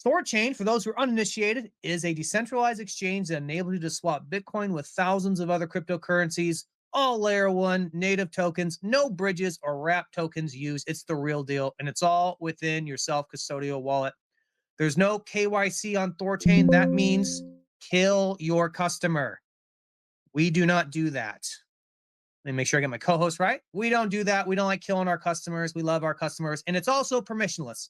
THORChain, for those who are uninitiated, is a decentralized exchange that enables you to swap Bitcoin with thousands of other cryptocurrencies, all layer one native tokens, no bridges or wrap tokens used. It's the real deal, and it's all within your self-custodial wallet. There's no KYC on THORChain. That means kill your customer. We do not do that. Let me make sure I get my co-host right. We don't do that. We don't like killing our customers. We love our customers. And it's also permissionless.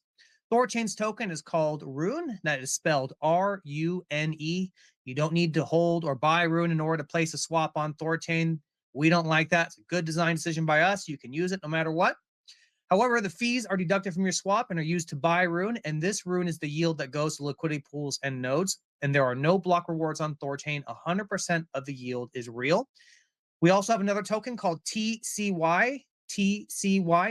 THORChain's token is called RUNE. That is spelled R-U-N-E. You don't need to hold or buy RUNE in order to place a swap on THORChain. We don't like that. It's a good design decision by us. You can use it no matter what. However, the fees are deducted from your swap and are used to buy RUNE. And this RUNE is the yield that goes to liquidity pools and nodes. And there are no block rewards on THORChain. 100% of the yield is real. We also have another token called TCY,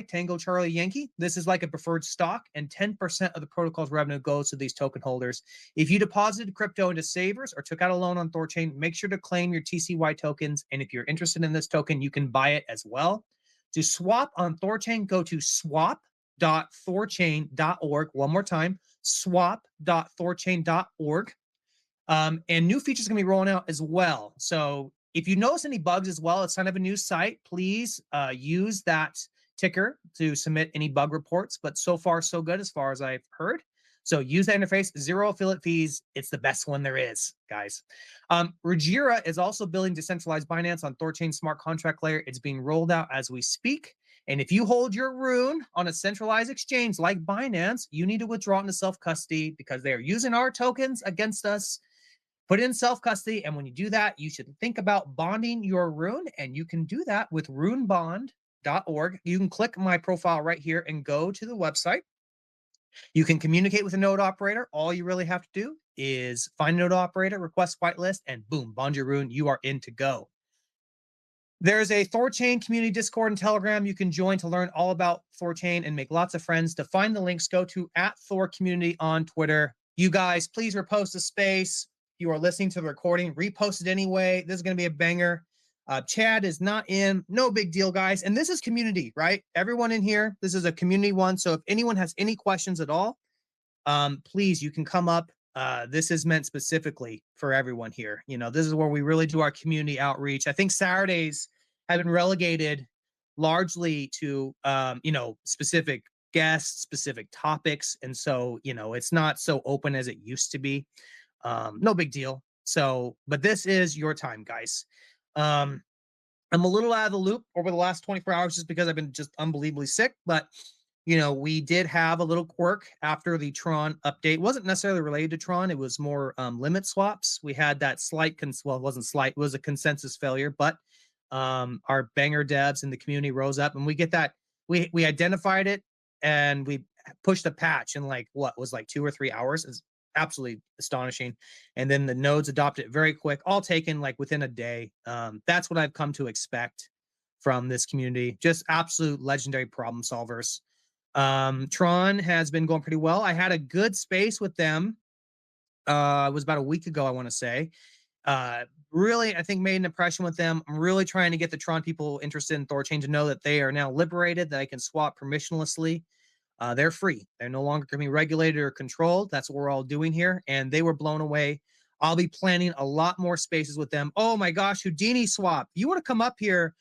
Tango Charlie Yankee. This is like a preferred stock, and 10% of the protocol's revenue goes to these token holders. If you deposited crypto into savers or took out a loan on THORChain, make sure to claim your TCY tokens. And if you're interested in this token, you can buy it as well. To swap on THORChain, go to swap.thorchain.org. One more time, swap.thorchain.org. And new features are going to be rolling out as well. So if you notice any bugs as well, it's kind of a new site. Please use that ticker to submit any bug reports. But so far, so good as far as I've heard. So use that interface, 0 affiliate fees. It's the best one there is, guys. Rajira is also building decentralized Binance on THORChain smart contract layer. It's being rolled out as we speak. And if you hold your RUNE on a centralized exchange like Binance, you need to withdraw into self-custody because they are using our tokens against us. Put in self-custody, and when you do that, you should think about bonding your RUNE, and you can do that with runebond.org. You can click my profile right here and go to the website. You can communicate with a node operator. All you really have to do is find a node operator, request whitelist, and boom, bond your RUNE. You are in to go. There's a THORChain community Discord and Telegram you can join to learn all about THORChain and make lots of friends. To find the links, go to @THORCommunity on Twitter. You guys, please repost a space. You are listening to the recording, repost it anyway. This is going to be a banger. Chad is not in. No big deal, guys. And this is community, right? Everyone in here, this is a community one. So if anyone has any questions at all, please, you can come up. This is meant specifically for everyone here. You know, this is where we really do our community outreach. I think Saturdays have been relegated largely to, specific guests, specific topics. And so, it's not so open as it used to be. No big deal. So, but this is your time, guys. I'm a little out of the loop over the last 24 hours just because I've been just unbelievably sick, but we did have a little quirk after the Tron update. It wasn't necessarily related to Tron. It was more limit swaps. We had that slight, it wasn't slight, it was a consensus failure, but our banger devs in the community rose up and we get that, we identified it and we pushed a patch in like 2 or 3 hours. It's absolutely astonishing. And then the nodes adopted it very quick, all taken like within a day. That's what I've come to expect from this community. Just absolute legendary problem solvers. Tron has been going pretty well. I had a good space with them. It was about a week ago, I want to say. Really, I think made an impression with them. I'm really trying to get the Tron people interested in THORChain to know that they are now liberated, that I can swap permissionlessly. They're free. They're no longer going to be regulated or controlled. That's what we're all doing here. And they were blown away. I'll be planning a lot more spaces with them. Oh my gosh, Houdini swap. You want to come up here?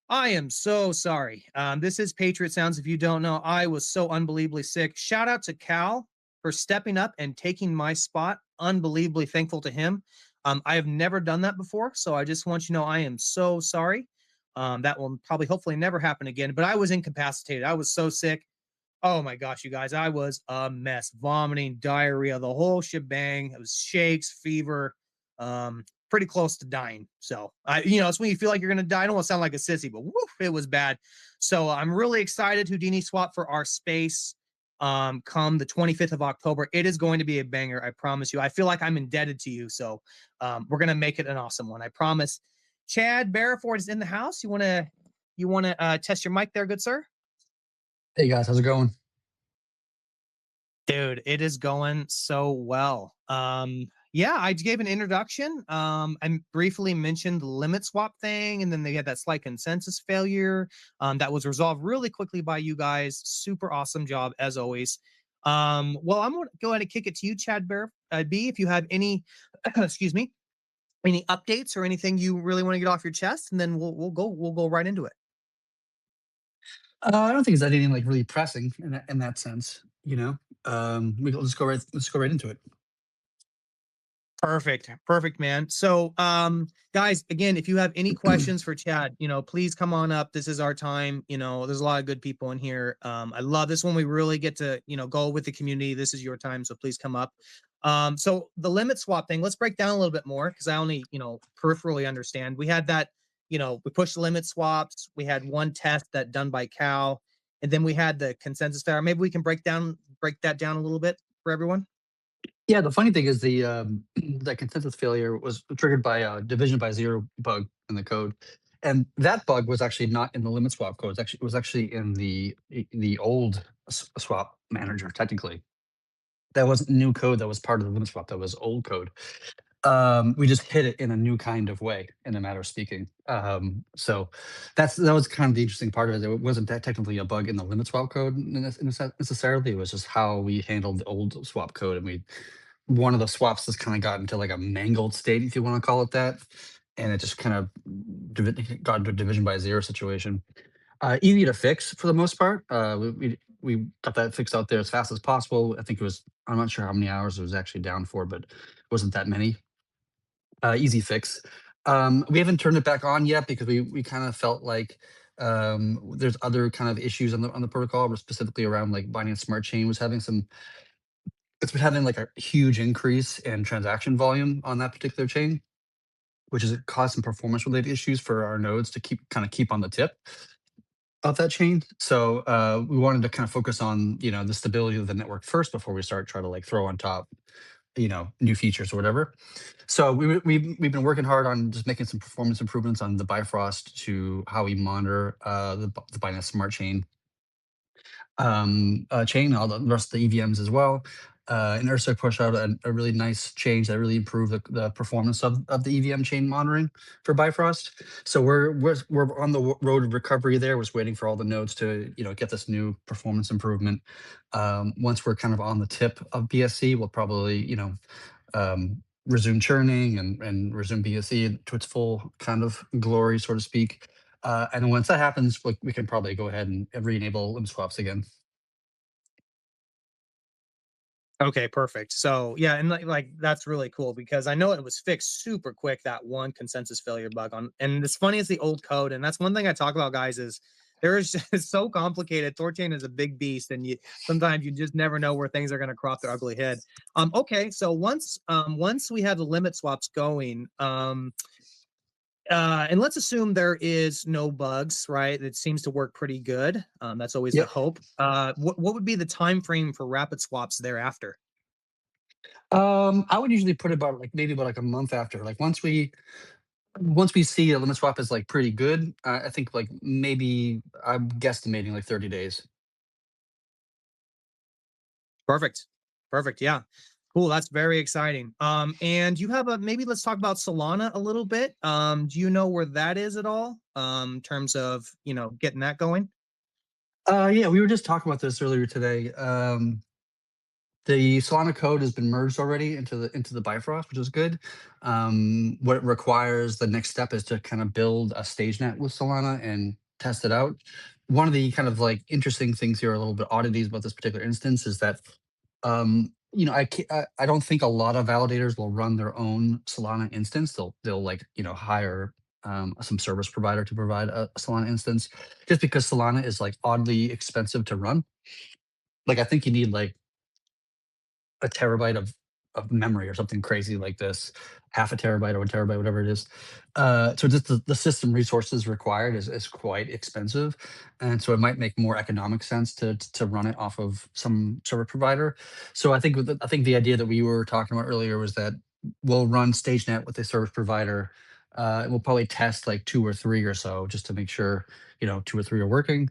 I am so sorry. This is Patriot Sounds. If you don't know, I was so unbelievably sick. Shout out to Cal for stepping up and taking my spot. Unbelievably thankful to him. I have never done that before. So I just want you to know I am so sorry. That will probably hopefully never happen again. But I was incapacitated. I was so sick. Oh my gosh, you guys, I was a mess. Vomiting, diarrhea, the whole shebang. It was shakes, fever, pretty close to dying. So, it's when you feel like you're going to die. I don't want to sound like a sissy, but woof, it was bad. So I'm really excited, Houdini swap, for our space come the 25th of October. It is going to be a banger, I promise you. I feel like I'm indebted to you. So we're going to make it an awesome one, I promise. Chad Barraford is in the house. You want to test your mic there, good sir? Hey guys, how's it going? Dude, it is going so well. Yeah, I gave an introduction. I briefly mentioned the limit swap thing, and then they had that slight consensus failure that was resolved really quickly by you guys. Super awesome job, as always. Well, I'm going to go ahead and kick it to you, Chad Bear B. If you have any, excuse me, any updates or anything you really want to get off your chest, and then we'll go right into it. I don't think it's anything like really pressing in that sense. Let's go right into it. Perfect. Perfect, man. So, guys, again, if you have any questions for Chad, please come on up. This is our time. There's a lot of good people in here. I love this when we really get to, go with the community. This is your time. So please come up. So the limit swap thing, let's break down a little bit more because I only, peripherally understand. We had that, we pushed limit swaps. We had one test that done by Cal, and then we had the consensus fair. Maybe we can break that down a little bit for everyone. Yeah, the funny thing is the that consensus failure was triggered by a division by zero bug in the code, and that bug was actually not in the limit swap code. It was actually in the old swap manager. Technically, that wasn't new code that was part of the limit swap. That was old code. We just hit it in a new kind of way, in a matter of speaking. So that was kind of the interesting part of it. It wasn't that technically a bug in the limit swap code necessarily. It was just how we handled the old swap code, and we one of the swaps has kind of gotten to like a mangled state, if you want to call it that, and it just kind of got into a division by zero situation. Easy to fix for the most part. We got that fixed out there as fast as possible. I think it was. I'm not sure how many hours it was actually down for, but it wasn't that many. Easy fix. We haven't turned it back on yet because we kind of felt like there's other kind of issues on the protocol, but specifically around like Binance Smart Chain was having some. It's been having like a huge increase in transaction volume on that particular chain, which has caused some performance related issues for our nodes to keep on the tip of that chain. So we wanted to kind of focus on the stability of the network first before we start trying to like throw on top new features or whatever. So we've been working hard on just making some performance improvements on the Bifrost to how we monitor the Binance Smart Chain chain, all the rest of the EVMs as well. And Ursa pushed out a really nice change that really improved the performance of the EVM chain monitoring for Bifrost. So we're on the road of recovery there. We're just waiting for all the nodes to get this new performance improvement. Once we're kind of on the tip of BSC, we'll probably resume churning and resume BSC to its full kind of glory, so to speak. And then once that happens, we can probably go ahead and re-enable limb swaps again. Okay, perfect. So yeah, and like that's really cool because I know it was fixed super quick, that one consensus failure bug on, and it's funny as the old code, and that's one thing I talk about, guys, is there is it's so complicated. THORChain is a big beast, and you sometimes you just never know where things are going to crop their ugly head. Okay, so once we have the limit swaps going, and let's assume there is no bugs, right? It seems to work pretty good. That's always the Yep. hope. What would be the time frame for rapid swaps thereafter? I would usually put it about like maybe about like a month after. Like once we see a limit swap is like pretty good, I think like maybe I'm guesstimating like 30 days. Perfect. Perfect. Yeah. Cool. That's very exciting. And you have maybe let's talk about Solana a little bit. Do you know where that is at all? In terms of, getting that going? Yeah, we were just talking about this earlier today. The Solana code has been merged already into the Bifrost, which is good. What it requires, the next step is to kind of build a stage net with Solana and test it out. One of the kind of like interesting things here, a little bit oddities about this particular instance, is that I don't think a lot of validators will run their own Solana instance. They'll like hire some service provider to provide a Solana instance, just because Solana is like oddly expensive to run. Like I think you need like a terabyte of memory or something crazy like this, half a terabyte or a terabyte, whatever it is. So just the system resources required is quite expensive, and so it might make more economic sense to run it off of some service provider. So I think the idea that we were talking about earlier was that we'll run StageNet with a service provider. And we'll probably test like two or three or so just to make sure two or three are working.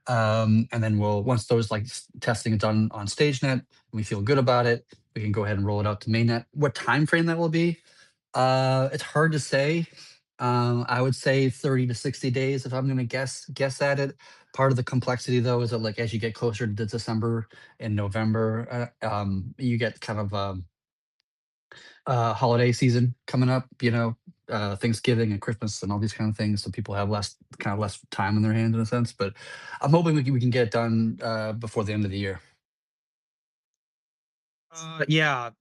And then once those like testing is done on StageNet, and we feel good about it, we can go ahead and roll it out to mainnet. What time frame that will be? It's hard to say. I would say 30 to 60 days if I'm gonna guess at it. Part of the complexity though is that like as you get closer to December and November, you get kind of holiday season coming up, Thanksgiving and Christmas and all these kind of things. So people have less time in their hands in a sense. But I'm hoping we can get it done before the end of the year. Yeah,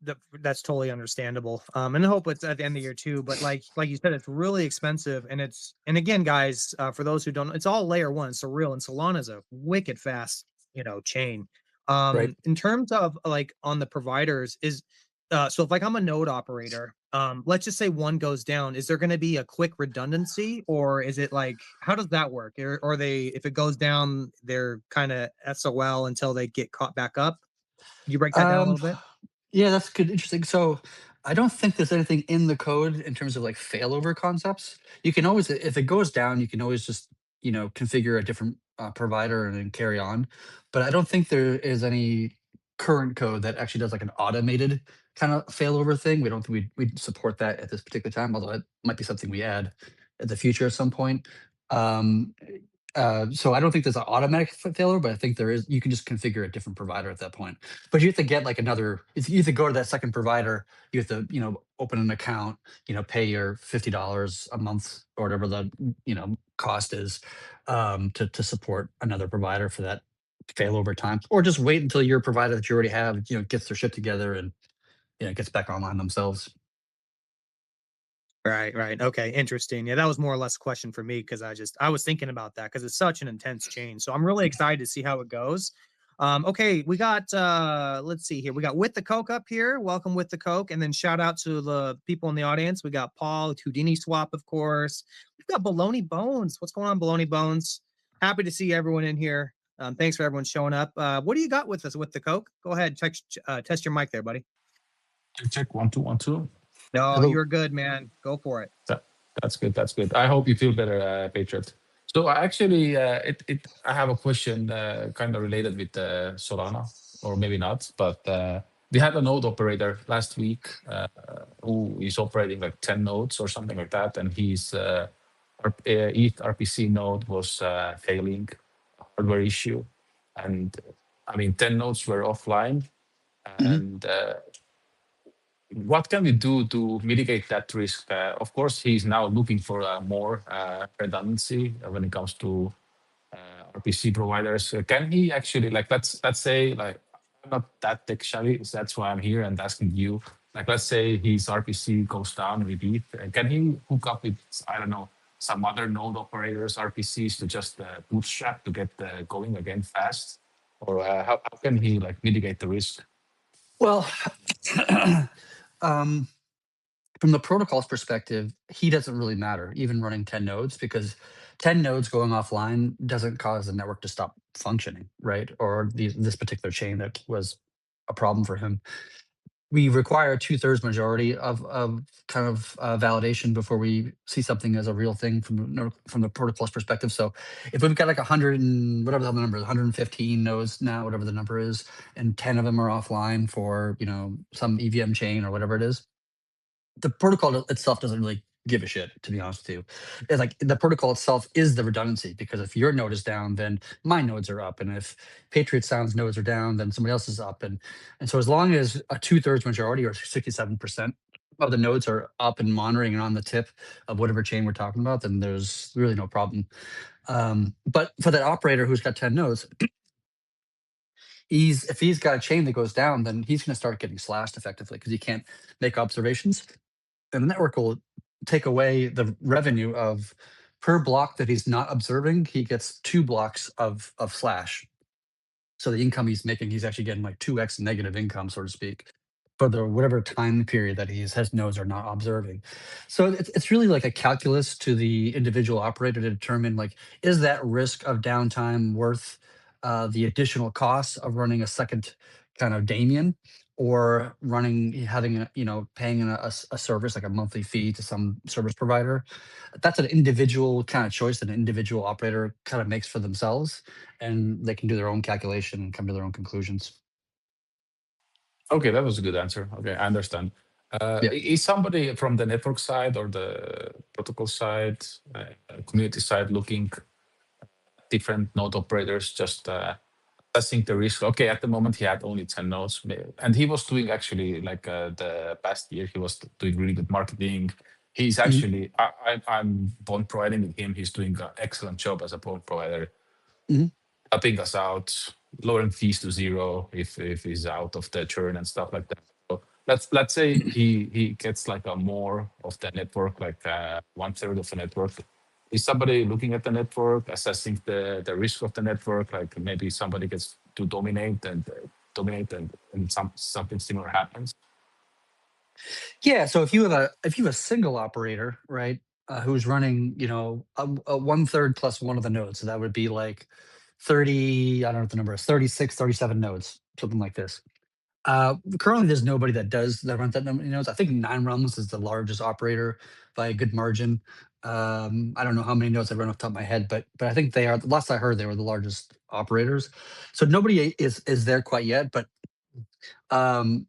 that's totally understandable. And I hope it's at the end of the year too. But like you said, it's really expensive, and and again, guys, for those who don't, know, it's all layer one. It's surreal, and Solana is a wicked fast, chain. Right. In terms of like on the providers, so if like I'm a node operator, let's just say one goes down, is there going to be a quick redundancy, or is it like how does that work? Or they if it goes down, they're kind of SOL until they get caught back up? Can you break that down a Um, little bit? yeah, that's good. Interesting. So I don't think there's anything in the code in terms of like failover concepts. You can always, if it goes down, you can always just, configure a different provider and then carry on. But I don't think there is any current code that actually does like an automated kind of failover thing. We don't think we'd support that at this particular time, although it might be something we add in the future at some point. Um, so I don't think there's an automatic failure, but I think there is. You can just configure a different provider at that point. But you have to get like another. If you have to go to that second provider, you have to open an account, pay your $50 a month or whatever the cost is to support another provider for that failover time, or just wait until your provider that you already have gets their shit together and gets back online themselves. Right, right. Okay, interesting. Yeah, that was more or less a question for me because I was thinking about that because it's such an intense change. So I'm really excited to see how it goes. Okay, we got let's see here. We got With the Coke up here. Welcome With the Coke. And then shout out to the people in the audience. We got Paul, Houdini Swap, of course. We've got Baloney Bones. What's going on, Baloney Bones? Happy to see everyone in here. Thanks for everyone showing up. What do you got with us with the Coke? Go ahead, test your mic there, buddy. Check, check, 1 2 1 2. No, Hello. you're good, man. Go for it. That, that's good. That's good. I hope you feel better, Patriot. So I actually, I have a question, kind of related with Solana, or maybe not. But we had a node operator last week who is operating like 10 nodes or something like that, and his ETH RPC node was failing, hardware issue, and I mean 10 nodes were offline, Mhm. and what can we do to mitigate that risk? Of course, he's now looking for more redundancy when it comes to RPC providers. Can he actually, like, let's say, like, I'm not that tech savvy, so that's why I'm here and asking you. Like, let's say his RPC goes down with ETH, can he hook up with, I don't know, some other node operators RPCs to just bootstrap to get going again fast? Or how can he like mitigate the risk? Well, um, from the protocol's perspective, he doesn't really matter, even running 10 nodes, because 10 nodes going offline doesn't cause the network to stop functioning, right? Or this particular chain that was a problem for him. We require two-thirds majority of kind of validation before we see something as a real thing from the protocol's perspective. So if we've got like 100 and whatever the number is, 115 nodes now, whatever the number is, and 10 of them are offline for some EVM chain or whatever it is, the protocol itself doesn't really give a shit, to be honest with you. It's like the protocol itself is the redundancy, because if your node is down, then my nodes are up, and if Patriot Sound's nodes are down, then somebody else is up, and so as long as a two-thirds majority or 67% of the nodes are up and monitoring and on the tip of whatever chain we're talking about, then there's really no problem. But for that operator who's got 10 nodes, if he's got a chain that goes down, then he's going to start getting slashed effectively because he can't make observations, and the network will take away the revenue of per block that he's not observing, he gets 2 blocks of slash. So the income he's making, he's actually getting like 2x negative income, so to speak, for the whatever time period that his nodes are not observing. So it's really like a calculus to the individual operator to determine, like, is that risk of downtime worth the additional costs of running a second kind of Damien, or having paying a service like a monthly fee to some service provider. That's an individual kind of choice that an individual operator kind of makes for themselves, and they can do their own calculation and come to their own conclusions. Okay, that was a good answer. Okay, I understand. Yeah. Is somebody from the network side or the protocol side, community side, looking different node operators, just assessing the risk? Okay, at the moment he had only 10 nodes, and he was doing actually like the past year, he was doing really good marketing. He's Mhm, actually, I'm bond providing with him. He's doing an excellent job as a bond provider, mhm. helping us out, lowering fees to zero if he's out of the churn and stuff like that. So let's say he gets like a more of the network, like 1/3 of the network. Is somebody looking at the network, assessing the risk of the network? Like maybe somebody gets to dominate and something similar happens. Yeah, so if you have a single operator, right, who's running, a 1/3 plus one of the nodes, so that would be like 30, I don't know what the number is, 36, 37 nodes, something like this. Currently, there's nobody that runs that many nodes. I think Nine Realms is the largest operator by a good margin. I don't know how many nodes I run off the top of my head, but I think they are. The last I heard, they were the largest operators. So nobody is there quite yet, but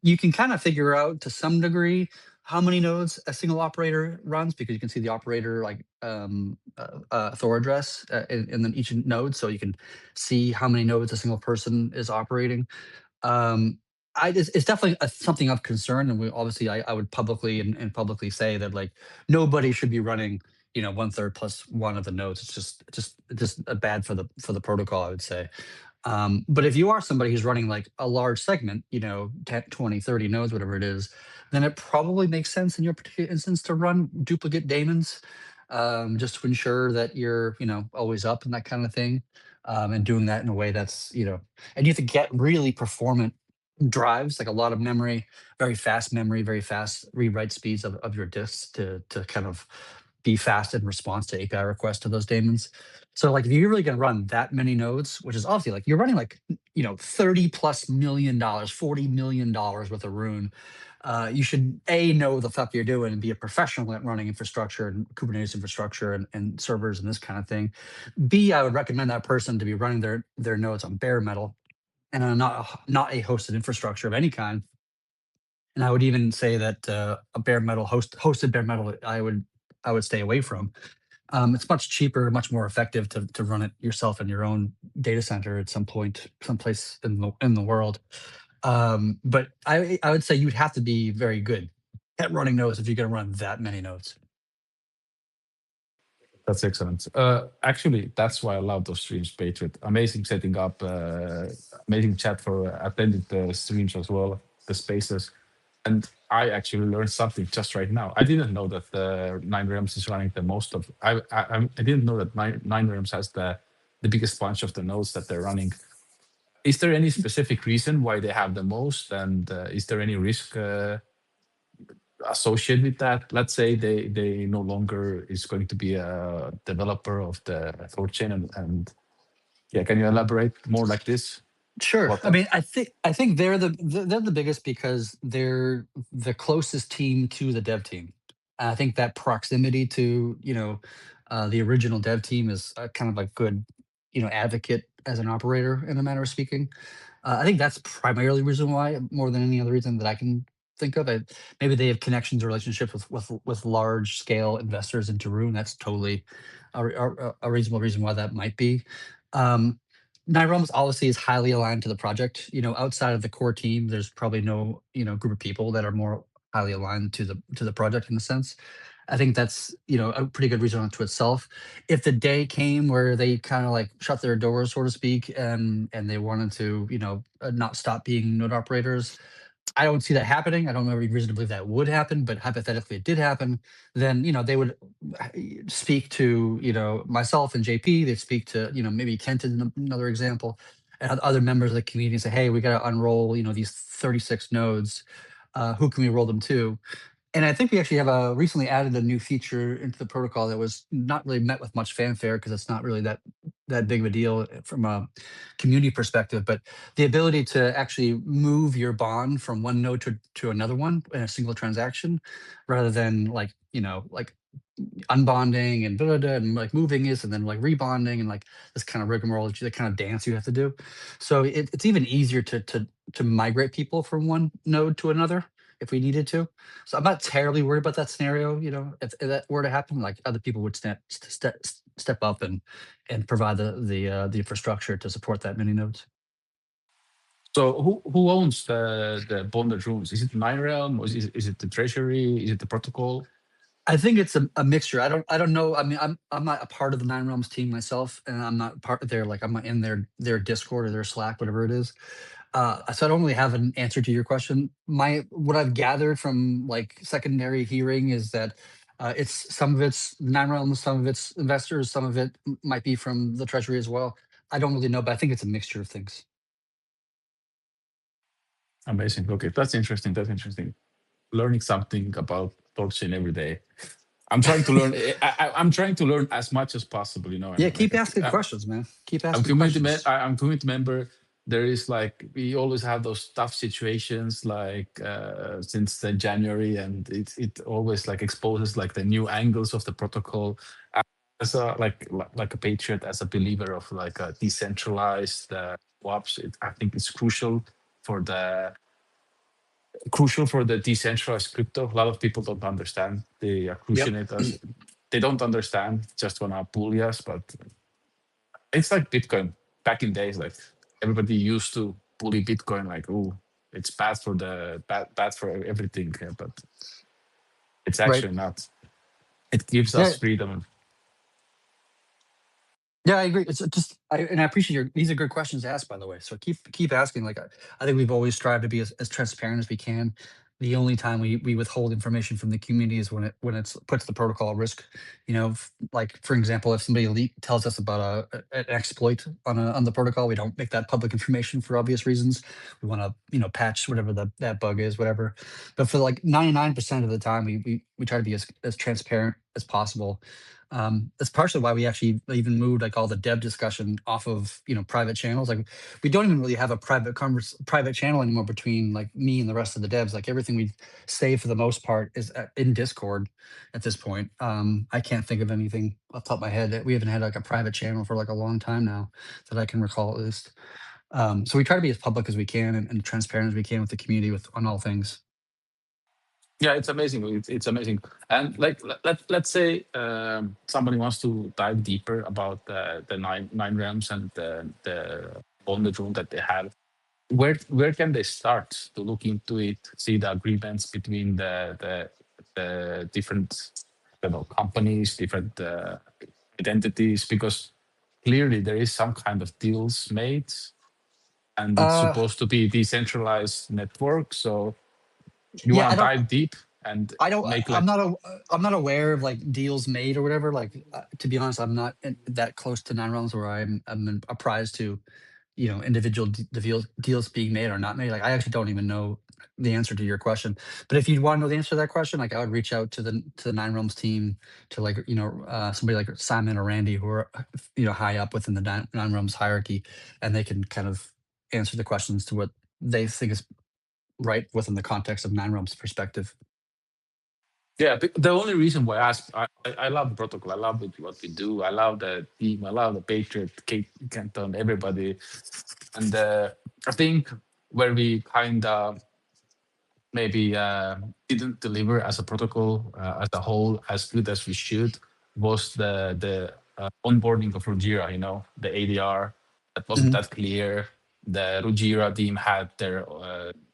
you can kind of figure out to some degree how many nodes a single operator runs because you can see the operator like Thor address in then each node, so you can see how many nodes a single person is operating. um, it's definitely something of concern, and we obviously I would publicly and publicly say that like nobody should be running 1/3 plus one of the nodes. It's just bad for the protocol, I would say. But if you are somebody who's running like a large segment, 10, 20, 30 nodes, whatever it is, then it probably makes sense in your particular instance to run duplicate daemons, just to ensure that you're, always up and that kind of thing. And doing that in a way that's, and you have to get really performant drives, like a lot of memory, very fast rewrite speeds of your disks to kind of be fast in response to API requests to those daemons. So like if you're really gonna run that many nodes, which is obviously like you're running like 30 plus $million, $40 million worth of Rune, you should know the fuck you're doing and be a professional at running infrastructure and Kubernetes infrastructure and servers and this kind of thing. B, I would recommend that person to be running their nodes on bare metal and not a hosted infrastructure of any kind. And I would even say that a bare metal hosted bare metal I would stay away from. It's much cheaper, much more effective to run it yourself in your own data center at some point, someplace in the world. But I would say you'd have to be very good at running nodes if you're going to run that many nodes. That's excellent. Actually, that's why I love those streams, Patriot. Amazing setting up, amazing chat for attending the streams as well, the spaces. And I actually learned something just right now. I didn't know that the Nine Realms is running the most of. I didn't know that Nine Realms has the biggest bunch of the nodes that they're running. Is there any specific reason why they have the most, and is there any risk associated with that? Let's say they no longer is going to be a developer of the THORChain, and yeah, can you elaborate more like this Sure. about I that? mean, I think they're the biggest because they're the closest team to the dev team. And I think that proximity to the original dev team is kind of a good advocate as an operator in a manner of speaking. I think that's primarily the reason why, more than any other reason that I can think of. Maybe they have connections or relationships with large scale investors into Rune. That's totally a reasonable reason why that might be. Um, Nine Realms obviously is highly aligned to the project. Outside of the core team, there's probably no group of people that are more highly aligned to the project in a sense. I think that's a pretty good reason unto itself. If the day came where they kind of like shut their doors, so to speak, and they wanted to not stop being node operators, I don't see that happening. I don't have any reason to believe that would happen, but hypothetically it did happen, then they would speak to myself and JP. They'd speak to maybe Kenton, another example, and other members of the community and say, hey, we got to unroll these 36 nodes. Who can we roll them to? And I think we actually have recently added a new feature into the protocol that was not really met with much fanfare because it's not really that big of a deal from a community perspective. But the ability to actually move your bond from one node to another one in a single transaction, rather than like unbonding and and like moving this and then like rebonding and like this kind of rigmarole, the kind of dance you have to do. So it's even easier to migrate people from one node to another if we needed to. So I'm not terribly worried about that scenario. You know, if that were to happen, like other people would step up and provide the infrastructure to support that many nodes. So who owns the bonded runes? Is it Nine Realm, or is it the treasury? Is it the protocol? I think it's a mixture. I don't know. I mean, I'm not a part of the Nine Realms team myself, and I'm not part of their, like, I'm not in their Discord or their Slack, whatever it is. So I don't really have an answer to your question. What I've gathered from like secondary hearing is that it's some of it's Nine Realms, some of it's investors, some of it might be from the Treasury as well. I don't really know, but I think it's a mixture of things. Amazing. Okay, that's interesting. That's interesting. Learning something about THORChain every day. I'm trying to learn. I'm trying to learn as much as possible. You know, Yeah, I'm like keep asking questions, man. Keep I'm asking community. questions. I'm community member. There is like we always have those tough situations like since the January, and it always like exposes like the new angles of the protocol. As a like a patriot, as a believer of like a decentralized swaps, I think it's crucial for the decentralized crypto. A lot of people don't understand. They Yep. cruciate us. They don't understand. Just wanna bully us. But it's like Bitcoin back in days. Like everybody used to bully Bitcoin. Like, oh, it's bad for bad for everything. Yeah, but it's Right. actually not. It gives Yeah. us freedom. Yeah, I agree. And I appreciate these are good questions to ask, by the way. So keep asking. Like I think we've always strived to be as transparent as we can. The only time we withhold information from the community is when it's puts the protocol at risk. You know, like for example, if somebody tells us about an exploit on the protocol, we don't make that public information for obvious reasons. We want to patch whatever that bug is, whatever. But for like 99% of the time, we try to be as transparent as possible. That's partially why we actually even moved like all the dev discussion off of private channels. Like we don't even really have a private channel anymore between like me and the rest of the devs. Like everything we say for the most part is in Discord at this point. I can't think of anything off the top of my head. We haven't had like a private channel for like a long time now that I can recall at least. So we try to be as public as we can and transparent as we can with the community on all things. Yeah, it's amazing. It's amazing. And like let's say somebody wants to dive deeper about the nine realms and the bonded rune that they have. Where can they start to look into it? See the agreements between the different companies, different identities, because clearly there is some kind of deals made, and it's Uh, supposed to be decentralized network. So you yeah, want to dive deep and I don't. make like I'm not aware of like deals made or whatever. Like to be honest, I'm not that close to Nine Realms where I'm apprised to individual deals being made or not made. Like I actually don't even know the answer to your question. But if you want to know the answer to that question, like I would reach out to the Nine Realms team, to like somebody like Simon or Randy who are high up within the Nine Realms hierarchy, and they can kind of answer the questions to what they think is right within the context of Nine Realms perspective. yeah. The only reason why I love the protocol. I love what we do. I love the team. I love the Patriot, Kate Canton, everybody. And I think where we kind of maybe didn't deliver as a protocol as a whole as good as we should was the onboarding of Rujira. The ADR that wasn't Mhm. that clear. The Rujira team had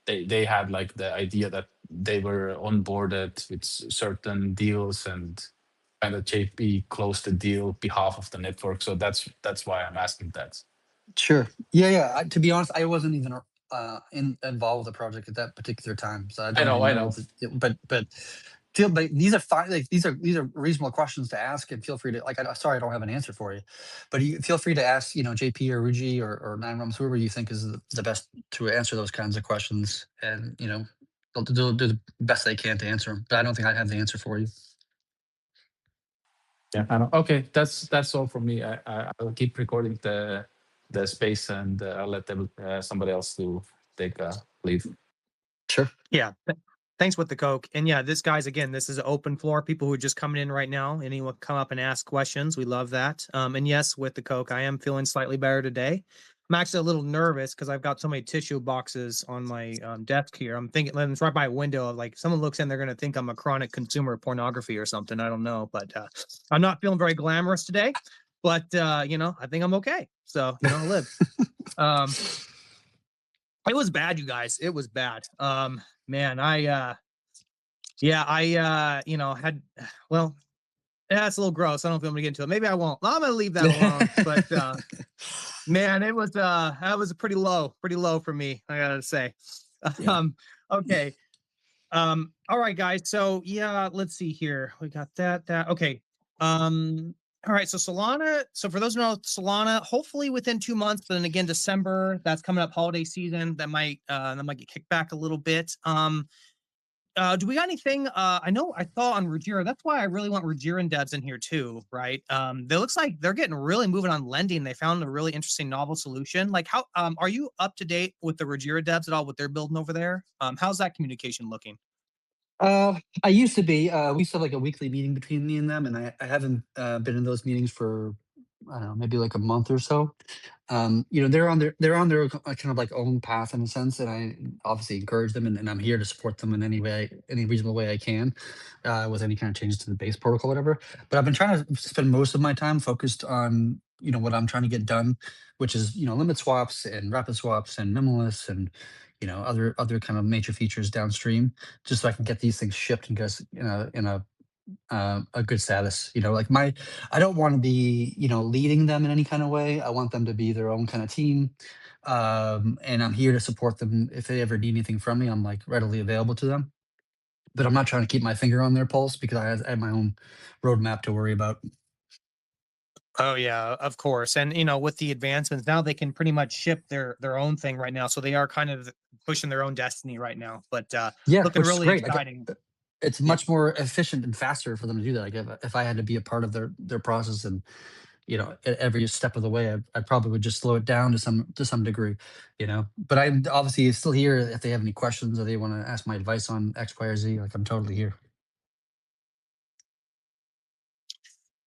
they had like the idea that they were onboarded with certain deals, and kind of JP closed the deal behalf of the network. So that's why I'm asking that. Sure. Yeah, yeah. To be honest, I wasn't even involved with the project at that particular time, so I I don't know, even I know. know. But these are fine. Like these are reasonable questions to ask, and feel free to sorry, I don't have an answer for you, but you feel free to ask JP or Ruji or Nine Realms, whoever you think is the best to answer those kinds of questions, and they'll do the best they can to answer them. But I don't think I have the answer for you. Yeah, I know. Okay, that's all from me. I'll keep recording the space, and I'll let somebody else to take lead. Sure. Yeah. Thanks with the Coke. And yeah, this is an open floor. People who are just coming in right now, anyone come up and ask questions. We love that. And yes, with the Coke, I am feeling slightly better today. I'm actually a little nervous because I've got so many tissue boxes on my desk here. I'm thinking, and it's right by a window. Like someone looks in, they're going to think I'm a chronic consumer of pornography or something. I don't know, but I'm not feeling very glamorous today. But you know, I think I'm okay. So you know, I'll live. Um, it was bad, you guys. It was bad. Man, yeah, you know, had well, yeah, it's a little gross. I don't know if I'm gonna get into it. Maybe I won't. I'm gonna leave that alone. But man, it was that was pretty low for me, I gotta say. Yeah. Okay. All right, guys. So yeah, let's see here. We got that. Okay. All right, so Solana. So for those who know Solana, hopefully within 2 months, but then again, December, that's coming up holiday season. That might get kicked back a little bit. Do we got anything? I know I saw on Ruggiero. That's why I really want Ruggiero devs in here too, right? They looks like they're getting really moving on lending. They found a really interesting novel solution. Like how are you up to date with the Ruggiero devs at all? What they're building over there? How's that communication looking? I used to be. We used to have like a weekly meeting between me and them, and I haven't been in those meetings for I don't know, maybe like a month or so. You know, they're on their kind of like own path in a sense, and I obviously encourage them, and I'm here to support them in any way, any reasonable way I can, with any kind of changes to the base protocol, whatever. But I've been trying to spend most of my time focused on what I'm trying to get done, which is limit swaps and rapid swaps and minimalist and other kind of major features downstream, just so I can get these things shipped and guys in a good status. Like I don't want to be, leading them in any kind of way. I want them to be their own kind of team. And I'm here to support them. If they ever need anything from me, I'm like readily available to them. But I'm not trying to keep my finger on their pulse because I have my own roadmap to worry about. Oh yeah, of course. And with the advancements now, they can pretty much ship their own thing right now. So they are kind of pushing their own destiny right now. But Yeah, looking which is really great. Like exciting. it's Yeah. much more efficient and faster for them to do that. Like if I had to be a part of their process and at every step of the way, I probably would just slow it down to some degree. But I'm obviously still here if they have any questions or they want to ask my advice on X, Y, or Z. Like I'm totally here.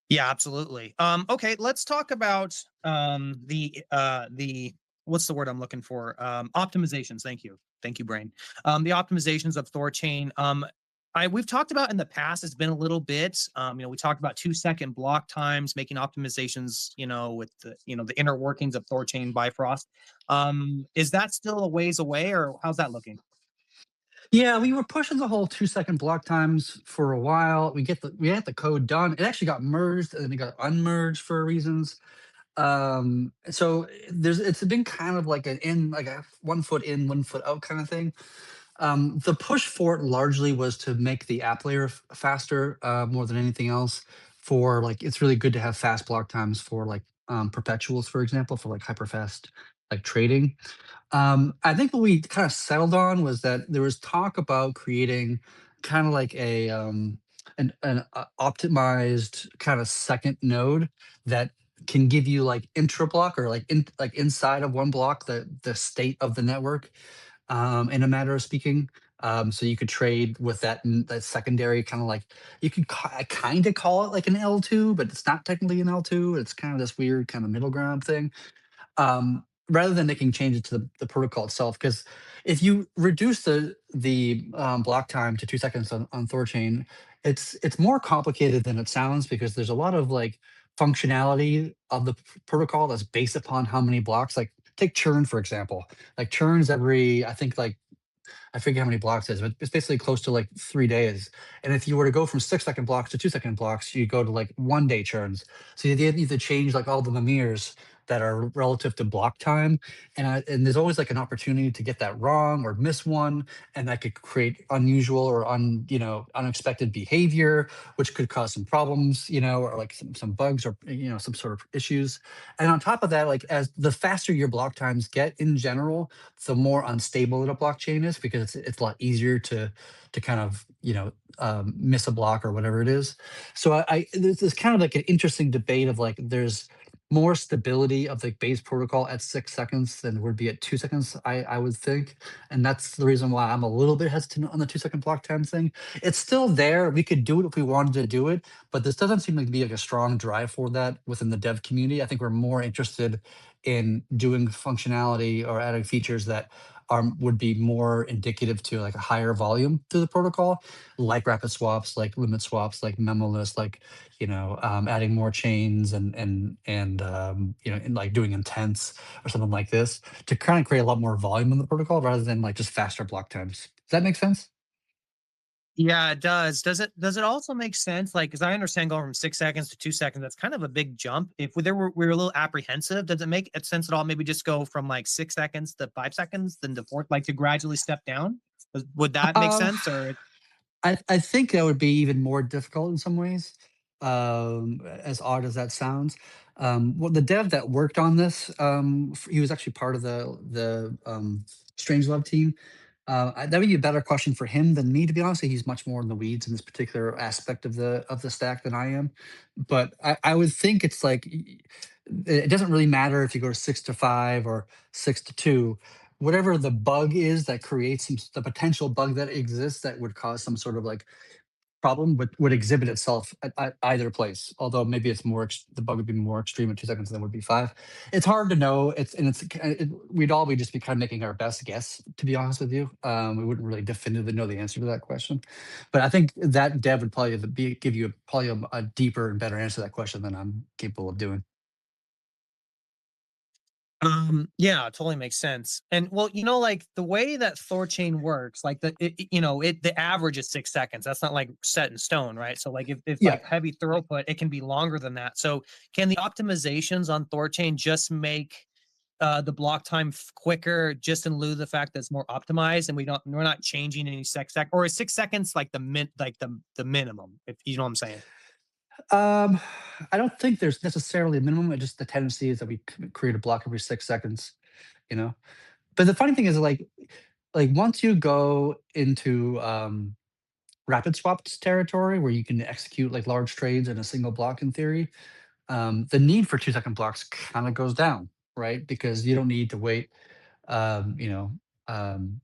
Yeah, absolutely. Okay, let's talk about the what's the word I'm looking for? Optimizations. Thank you. Thank you, brain. The optimizations of THORChain. We've talked about in the past, it's been a little bit. We talked about 2-second block times, making optimizations, with the inner workings of THORChain Bifrost. Is that still a ways away, or how's that looking? Yeah, we were pushing the whole 2-second block times for a while. We had the code done. It actually got merged and then it got unmerged for reasons. So it's been kind of like a 1 foot in, 1 foot out kind of thing. The push for it largely was to make the app layer faster, more than anything else. For like, it's really good to have fast block times for like perpetuals, for example, for like hyper fast like trading. I think what we kind of settled on was that there was talk about creating kind of like an optimized kind of second node that can give you like intra block or like inside of one block the state of the network, in a matter of speaking. So you could trade with that secondary kind of like you could kind of call it like an L2, but it's not technically an L2. It's kind of this weird kind of middle ground thing, rather than making changes to the protocol itself. Because if you reduce the block time to 2 seconds on THORChain, it's more complicated than it sounds because there's a lot of like functionality of the protocol that's based upon how many blocks. Like take churn for example. Like churns every I think like I forget how many blocks it is, but it's basically close to like 3 days. And if you were to go from 6 second blocks to 2 second blocks, you go to like 1 day churns. So you need to change like all the memirs that are relative to block time. And there's always like an opportunity to get that wrong or miss one. And that could create unusual or unexpected behavior, which could cause some problems, or like some bugs or, some sort of issues. And on top of that, like as the faster your block times get in general, the more unstable a blockchain is because it's a lot easier to kind of miss a block or whatever it is. So there's this kind of like an interesting debate of like there's more stability of the base protocol at 6 seconds than would be at 2 seconds, I would think. And that's the reason why I'm a little bit hesitant on the 2 second block time thing. It's still there. We could do it if we wanted to do it, but this doesn't seem like to be like a strong drive for that within the dev community. I think we're more interested in doing functionality or adding features that would be more indicative to like a higher volume to the protocol, like rapid swaps, like limit swaps, like memoless, like adding more chains and like doing intents or something like this to kind of create a lot more volume in the protocol rather than like just faster block times. Does that make sense? Yeah, it does. Does it also make sense? Like, because I understand going from 6 seconds to 2 seconds, that's kind of a big jump. If we were a little apprehensive, does it make sense at all? Maybe just go from like 6 seconds to 5 seconds, then to 4, like to gradually step down. Would that make Um, sense? Or I think that would be even more difficult in some ways, as odd as that sounds. Well, the dev that worked on this, he was actually part of the Strangelove team. That would be a better question for him than me, to be honest. He's much more in the weeds in this particular aspect of the stack than I am. But I would think it's like it doesn't really matter if you go to 6 to 5 or 6 to 2. Whatever the bug is that creates the potential bug that exists that would cause some sort of like problem would exhibit itself at either place. Although maybe it's more the bug would be more extreme at 2 seconds than would be 5. It's hard to know. We'd all be just be kind of making our best guess, to be honest with you. We wouldn't really definitively know the answer to that question. But I think that dev would probably give you probably a deeper and better answer to that question than I'm capable of doing. yeah, it totally makes sense. And well, like the way that THORChain works, like the average is 6 seconds. That's not like set in stone, right? So like if Yeah. like heavy throughput, it can be longer than that. So can the optimizations on THORChain just make the block time quicker, just in lieu of the fact that it's more optimized, and we're not changing any or is 6 seconds like the minimum, if you know what I'm saying? Um, I don't think there's necessarily a minimum. It just the tendency is that we create a block every 6 seconds, you know. But the funny thing is, like once you go into rapid swaps territory where you can execute like large trades in a single block in theory, the need for 2 second blocks kind of goes down, right? Because you don't need to wait, um, you know, um,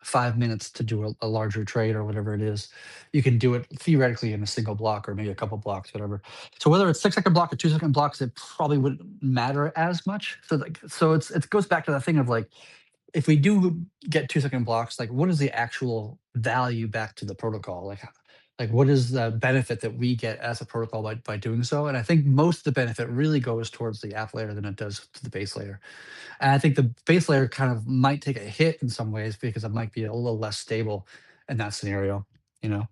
5 minutes to do a larger trade or whatever it is. You can do it theoretically in a single block or maybe a couple blocks, whatever. So whether it's 6 second block or 2 second blocks, it probably wouldn't matter as much. So it goes back to the thing of like, if we do get 2 second blocks, like what is the actual value back to the protocol? Like what is the benefit that we get as a protocol by doing so? And I think most of the benefit really goes towards the app layer than it does to the base layer. And I think the base layer kind of might take a hit in some ways because it might be a little less stable in that scenario, you know.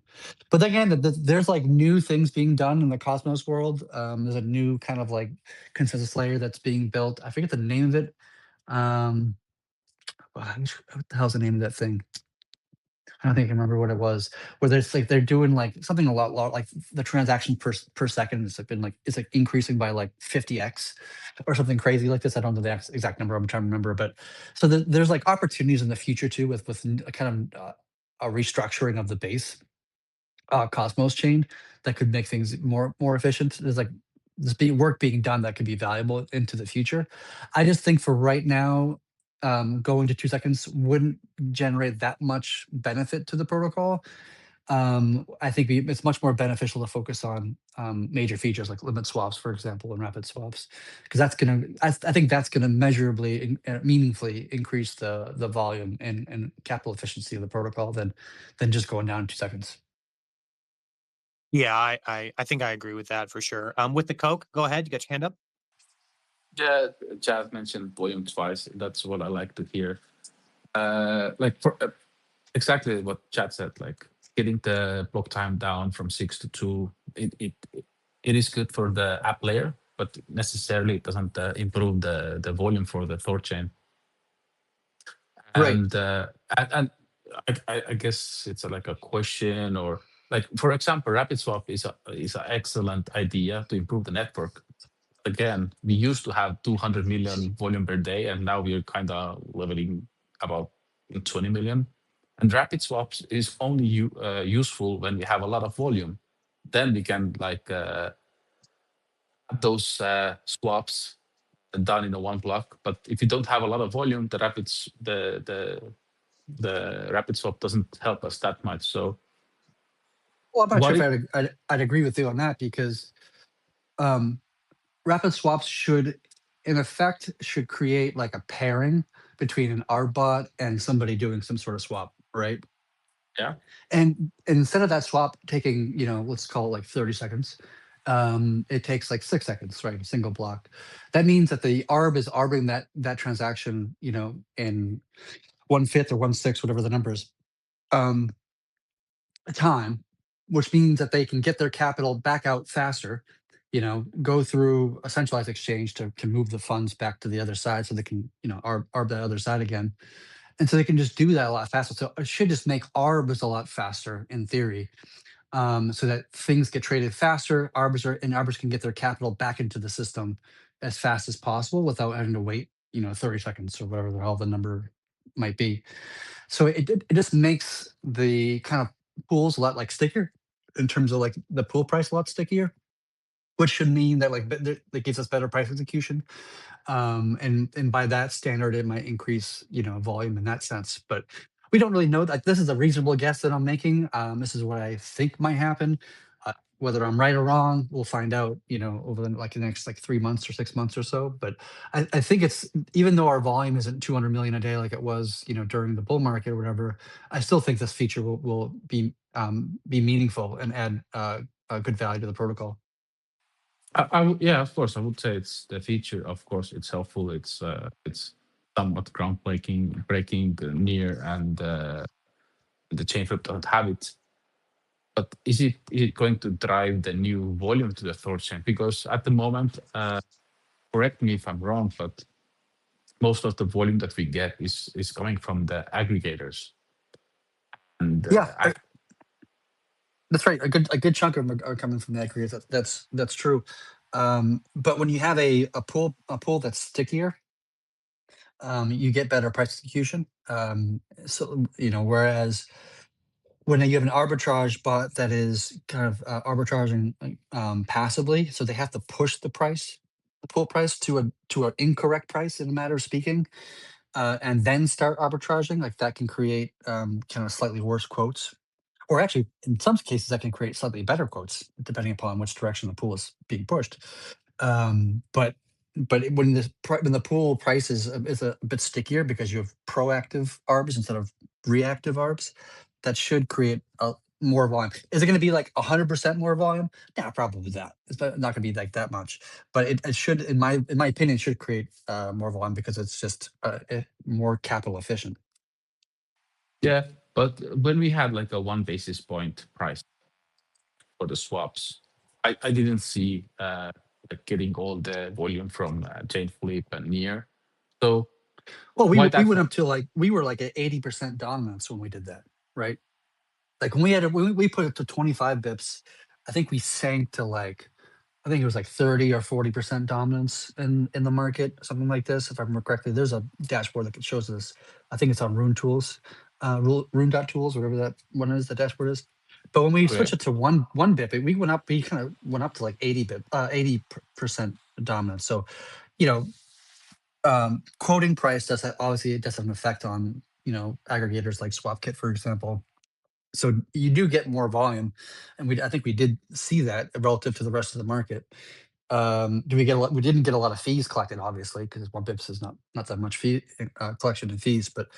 But then again, there's like new things being done in the Cosmos world. There's a new kind of like consensus layer that's being built. I forget the name of it. Um, what the hell's the name of that thing? I don't think I remember what it was. Where there's like they're doing like something a lot like the transaction per second has been like it's like increasing by like 50x or something crazy like this. I don't know the exact number. I'm trying to remember, but so there's like opportunities in the future too with a kind of a restructuring of the base Cosmos chain that could make things more efficient. There's like work being done that could be valuable into the future. I just think for right now, going to 2 seconds wouldn't generate that much benefit to the protocol. I think it's much more beneficial to focus on major features like limit swaps, for example, and rapid swaps, because I think that's gonna measurably and meaningfully increase the volume and capital efficiency of the protocol than just going down 2 seconds. Yeah, I think I agree with that for sure. With the Coke, go ahead. You got your hand up. Yeah, Chad mentioned volume twice. That's what I like to hear. Like for exactly what Chad said, like getting the block time down from 6 to 2, it is good for the app layer, but necessarily it doesn't improve the volume for the THORChain. Right. And I guess it's like a question or like for example, rapid swap is an excellent idea to improve the network. Again, we used to have 200 million volume per day, and now we're kind of leveling about 20 million. And rapid swaps is only useful when we have a lot of volume. Then we can like have those swaps done in a one block. But if you don't have a lot of volume, the rapid swap doesn't help us that much. So Well, I'm not sure what if it I'd agree with you on that because um, rapid swaps should, in effect, should create like a pairing between an R bot and somebody doing some sort of swap, right? yeah And instead of that swap taking, let's call it like 30 seconds, it takes like 6 seconds, right? A single block. That means that the ARB is arbing that transaction, in 1/5 or 1/6, whatever the number is, um, time, which means that they can get their capital back out faster, go through a centralized exchange to move the funds back to the other side so they can, arb that other side again. And so they can just do that a lot faster. So it should just make arbs a lot faster in theory, so that things get traded faster. Arbs can get their capital back into the system as fast as possible without having to wait, 30 seconds or whatever the hell the number might be. So it just makes the kind of pools a lot like stickier in terms of like the pool price a lot stickier, which should mean that that gives us better price execution. And by that standard, it might increase, volume in that sense. But we don't really know that. This is a reasonable guess that I'm making. This is what I think might happen. Whether I'm right or wrong, we'll find out, over the next like 3 months or 6 months or so. But I think it's, even though our volume isn't 200 million a day like it was, during the bull market or whatever, I still think this feature will be meaningful and add a good value to the protocol. yeah, of course, I would say it's the feature. Of course, it's helpful. It's somewhat breaking near, and the chain flip doesn't have it. But is it going to drive the new volume to the THORChain? Because at the moment, correct me if I'm wrong, but most of the volume that we get is coming from the aggregators. And Yeah, that's right. A good chunk of them are coming from the aggregators. That's true. But when you have a pool that's stickier, you get better price execution. So whereas when you have an arbitrage bot that is kind of arbitraging passively, so they have to push the pool price to an incorrect price in a matter of speaking, and then start arbitraging. Like that can create kind of slightly worse quotes, or actually in some cases that can create slightly better quotes depending upon which direction the pool is being pushed. But when the pool price is a bit stickier because you have proactive arbs instead of reactive arbs, that should create more volume. Is it going to be like 100% more volume? Yeah, probably not. It's not going to be like that much, but it should, in my opinion, should create more volume because it's just more capital efficient. yeah, but when we had like a 1 basis point price for the swaps, I didn't see like getting all the volume from chain flip and near. So Well, why we that? went up to we were like at 80% dominance when we did that, right? Like when we put it to 25 bips, I think we sank to I think it was like 30 or 40% dominance in the market, something like this, if I remember correctly. There's a dashboard that shows this. I think it's on Rune Tools, Rune.tools, whatever that one is, the dashboard is. But when we Okay. switched it to one bip, we kind of went up to like 80% dominance. So, you know, quoting price obviously it does have an effect on, aggregators like SwapKit, for example. So you do get more volume, and I think we did see that relative to the rest of the market. Do we get a lot? We didn't get a lot of fees collected, obviously, because 1 bips is not that much fee collection and fees. But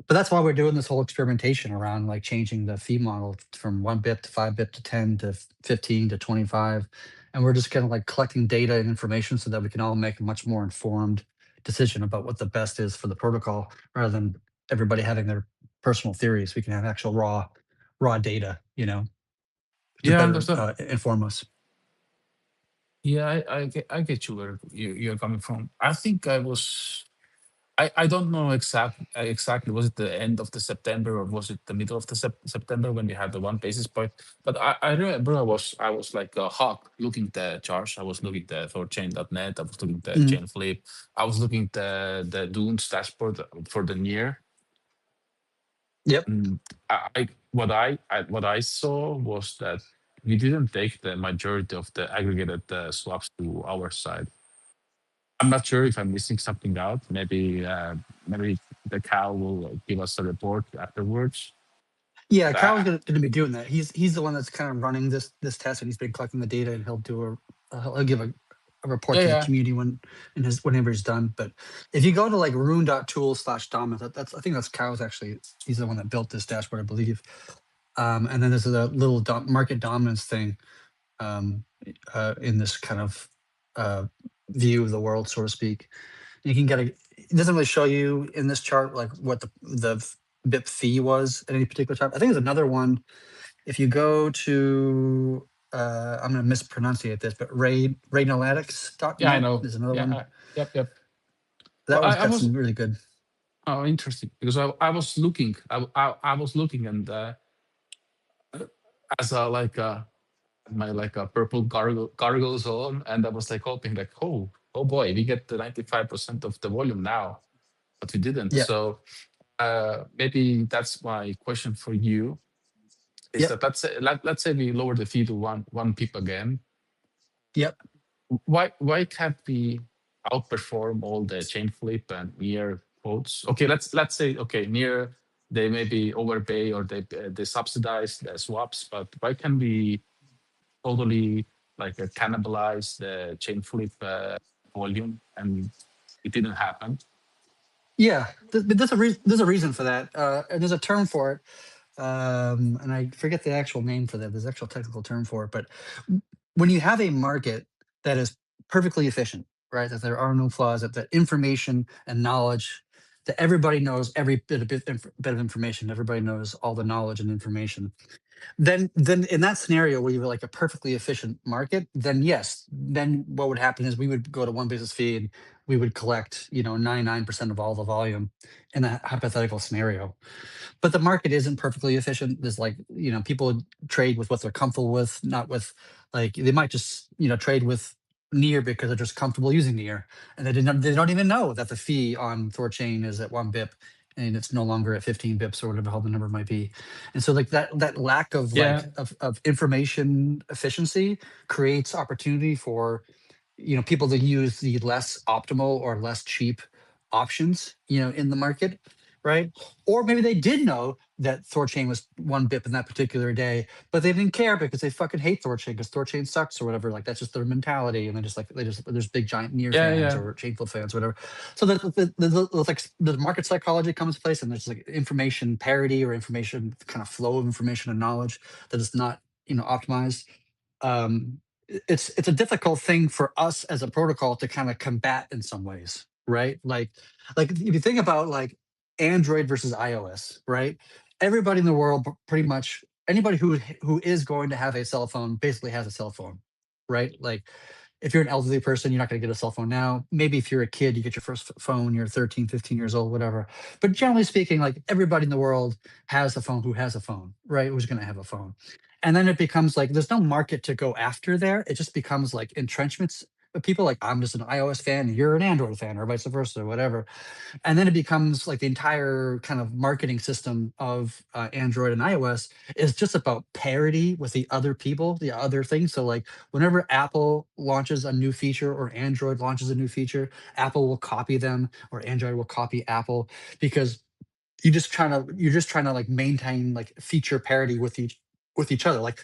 that's why we're doing this whole experimentation around like changing the fee model from 1 bip to 5 bip to 10 to 15 to 25, and we're just kind of like collecting data and information so that we can all make a much more informed decision about what the best is for the protocol, rather than everybody having their personal theories. We can have actual raw data, to Yeah, I better understand. inform us. Yeah, I get you where you're coming from. I think I don't know exactly, was it the end of the September or was it the middle of the September when we had the 1 basis point? But I remember I was like a hawk looking the charts. I was looking the THORChain.net. I was looking the Mhm. chain flip. I was looking the Dunes dashboard for the near. Yep. And what I saw was that we didn't take the majority of the aggregated swaps to our side. I'm not sure if I'm missing something out. Maybe the cow will give us a report afterwards. Yeah, But Kyle's gonna be doing that. He's the one that's kind of running this test, and he's been collecting the data, and he'll do he'll give a report yeah, to the yeah, community whenever he's done. But if you go to like rune.tool/dominant, that's I think that's Kyle's actually. He's the one that built this dashboard, I believe. And then there's a little market dominance thing um, in this kind of view of the world, so to speak. You can get it doesn't really show you in this chart like what the BIP fee was at any particular time. I think there's another one. If you go to I'm going to mispronunciate this, but yeah. I rainalytics.net know. is another Yeah. one. Yep. Yep. That Well, one's I got was some really good. interesting because I was looking. I was looking and as a like my like a purple gargles on, and I was like hoping like, oh boy, we get the 95% of the volume now, but we didn't. Yeah. So maybe that's my question for you is Yep. that let's say we lower the fee to one pip again. Yep. Why can't we outperform all the chain flip and near quotes? Okay, let's say okay, near they maybe overpay or they subsidize the swaps, but why can we totally like cannibalize the chain flip volume and it didn't happen? Yeah. But there's a reason for that. And there's a term for it. And I forget the actual name for that. There's an actual technical term for it. But when you have a market that is perfectly efficient, right? That there are no flaws, that information and knowledge, that everybody knows every bit of information, everybody knows all the knowledge and information. Then in that scenario where you have like a perfectly efficient market, then yes, then what would happen is we would go to one basis fee and we would collect 99% of all the volume in that hypothetical scenario. But the market isn't perfectly efficient. There's like, people trade with what they're comfortable with, not with like they might just, trade with near because they're just comfortable using near. And they don't even know that the fee on THORChain is at 1 BIP and it's no longer at 15 bips or whatever the hell the number might be. And so like that lack of Yeah, of information efficiency creates opportunity for people to use the less optimal or less cheap options in the market, right? Or maybe they did know that THORChain was 1 BIP in that particular day, but they didn't care because they fucking hate THORChain because THORChain sucks or whatever. Like that's just their mentality, and there's big giant near yeah, fans yeah, or chainflip fans, whatever. So the market psychology comes to place, and there's like information parity or information kind of flow of information and knowledge that is not optimized. It's a difficult thing for us as a protocol to kind of combat in some ways, right? Like if you think about like Android versus iOS, right? Everybody in the world, pretty much anybody who is going to have a cell phone basically has a cell phone, right? Like if you're an elderly person, you're not going to get a cell phone now. Maybe if you're a kid, you get your first phone, you're 13, 15 years old, whatever. But generally speaking, like everybody in the world has a phone who has a phone, right? Who's going to have a phone. And then it becomes like there's no market to go after there. It just becomes like entrenchments of people like I'm just an iOS fan, you're an Android fan, or vice versa, or whatever. And then it becomes like the entire kind of marketing system of Android and iOS is just about parity with the other people, the other things. So like whenever Apple launches a new feature or Android launches a new feature, Apple will copy them or Android will copy Apple because you're just trying to like maintain like feature parity with each other. Like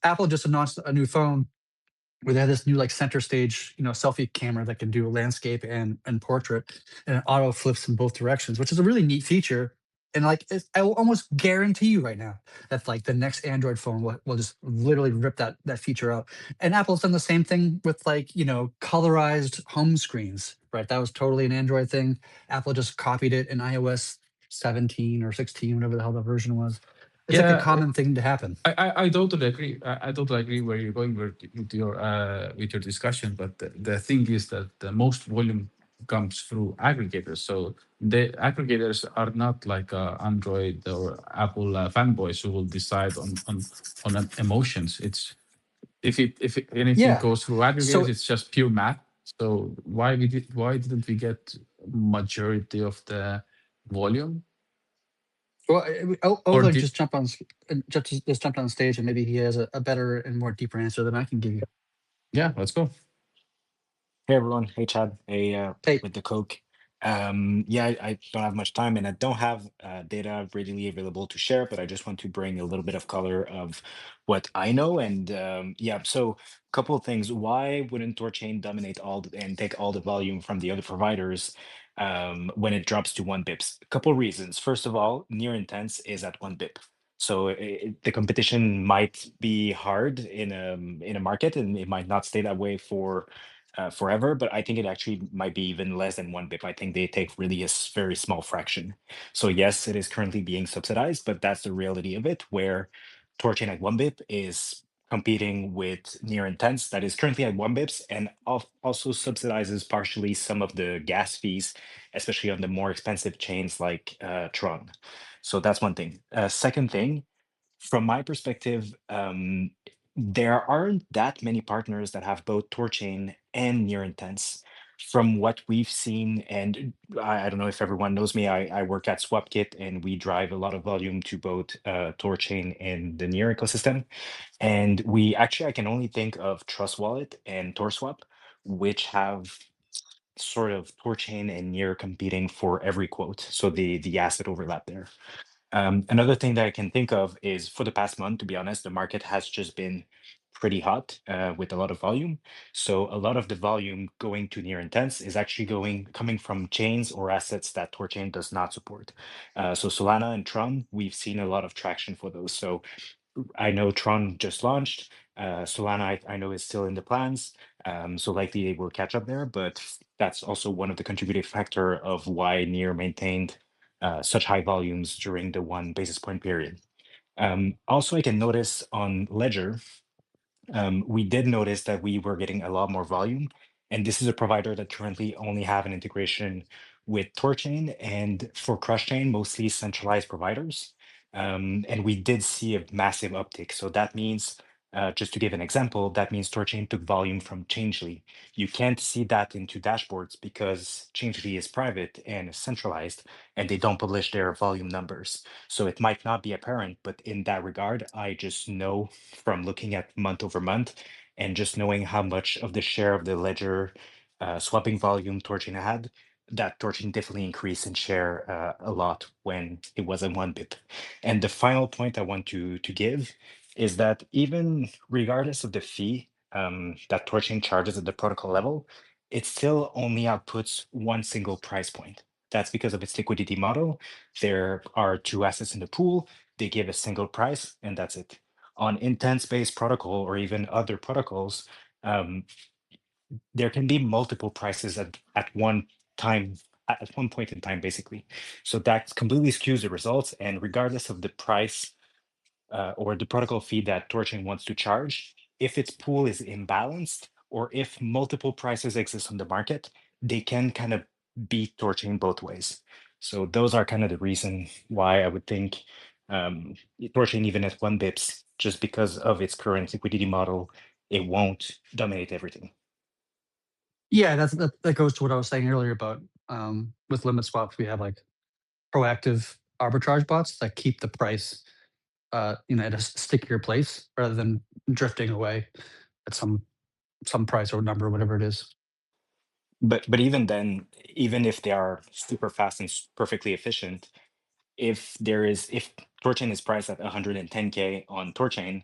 Apple just announced a new phone where they have this new like center stage, selfie camera that can do landscape and portrait, and it auto flips in both directions, which is a really neat feature. And like I will almost guarantee you right now that like the next Android phone will just literally rip that feature out. And Apple's done the same thing with like colorized home screens, right? That was totally an Android thing. Apple just copied it in iOS 17 or 16, whatever the hell the version was. It's like a yeah. common thing to happen. I totally agree. I totally agree where you're going with your discussion. But the thing is that the most volume comes through aggregators. So the aggregators are not like Android or Apple fanboys who will decide on emotions. It's if anything Yeah. goes through aggregators, So it's just pure math. So why didn't we get majority of the volume? Well, Or Oleg do, just jumped on just jumped on stage, and maybe he has a better and more deeper answer than I can give you. yeah, let's go. Hey everyone, hey Chad, hey Hey, with the Coke. Yeah, I don't have much time and I don't have data readily available to share, but I just want to bring a little bit of color of what I know. And yeah, so a couple of things. Why wouldn't THORChain dominate and take all the volume from the other providers when it drops to 1 bips? A couple of reasons. First of all, near intense is at 1 bip. So the competition might be hard in a market, and it might not stay that way for forever, but I think it actually might be even less than 1 bip. I think they take really a very small fraction. So yes, it is currently being subsidized, but that's the reality of it, where THORChain at 1 bip is competing with near intense that is currently at 1 bips and also subsidizes partially some of the gas fees, especially on the more expensive chains like Tron. So that's one thing. Second thing, from my perspective, there aren't that many partners that have both THORChain and Near Intense. From what we've seen, and I don't know if everyone knows me, I work at SwapKit and we drive a lot of volume to both THORChain and the Near ecosystem. And we actually, I can only think of Trust Wallet and THORSwap, which have sort of THORChain and Near competing for every quote. So the asset overlap there. Another thing that I can think of is for the past month, to be honest, the market has just been pretty hot with a lot of volume. So a lot of the volume going to near intense is actually coming from chains or assets that THORChain does not support. So Solana and Tron, we've seen a lot of traction for those. So I know Tron just launched. Solana, I know is still in the plans. So likely they will catch up there, but that's also one of the contributing factor of why Near maintained such high volumes during the 1 basis point period. Also, I can notice on Ledger, we did notice that we were getting a lot more volume. And this is a provider that currently only have an integration with THORChain and for CrushChain, mostly centralized providers. And we did see a massive uptick. So that means, just to give an example, that means THORChain took volume from Changely. You can't see that into dashboards because Changely is private and centralized, and they don't publish their volume numbers. So it might not be apparent, but in that regard, I just know from looking at month over month and just knowing how much of the share of the ledger swapping volume THORChain had, that THORChain definitely increased in share a lot when it was at 1 bip. And the final point I want to give is that even regardless of the fee that THORChain charges at the protocol level, it still only outputs one single price point. That's because of its liquidity model. There are 2 assets in the pool, they give a single price, and that's it. On intense-based protocol or even other protocols, there can be multiple prices at one time, at one point in time, basically. So that completely skews the results. And regardless of the price or the protocol fee that THORChain wants to charge, if its pool is imbalanced or if multiple prices exist on the market, they can kind of beat THORChain both ways. So those are kind of the reason why I would think THORChain, even at 1 bips, just because of its current liquidity model, it won't dominate everything. yeah, that goes to what I was saying earlier about with limit swaps, we have like proactive arbitrage bots that keep the price at a stickier place rather than drifting away at some price or number, whatever it is. But even then, even if they are super fast and perfectly efficient, if THORChain is priced at 110K on THORChain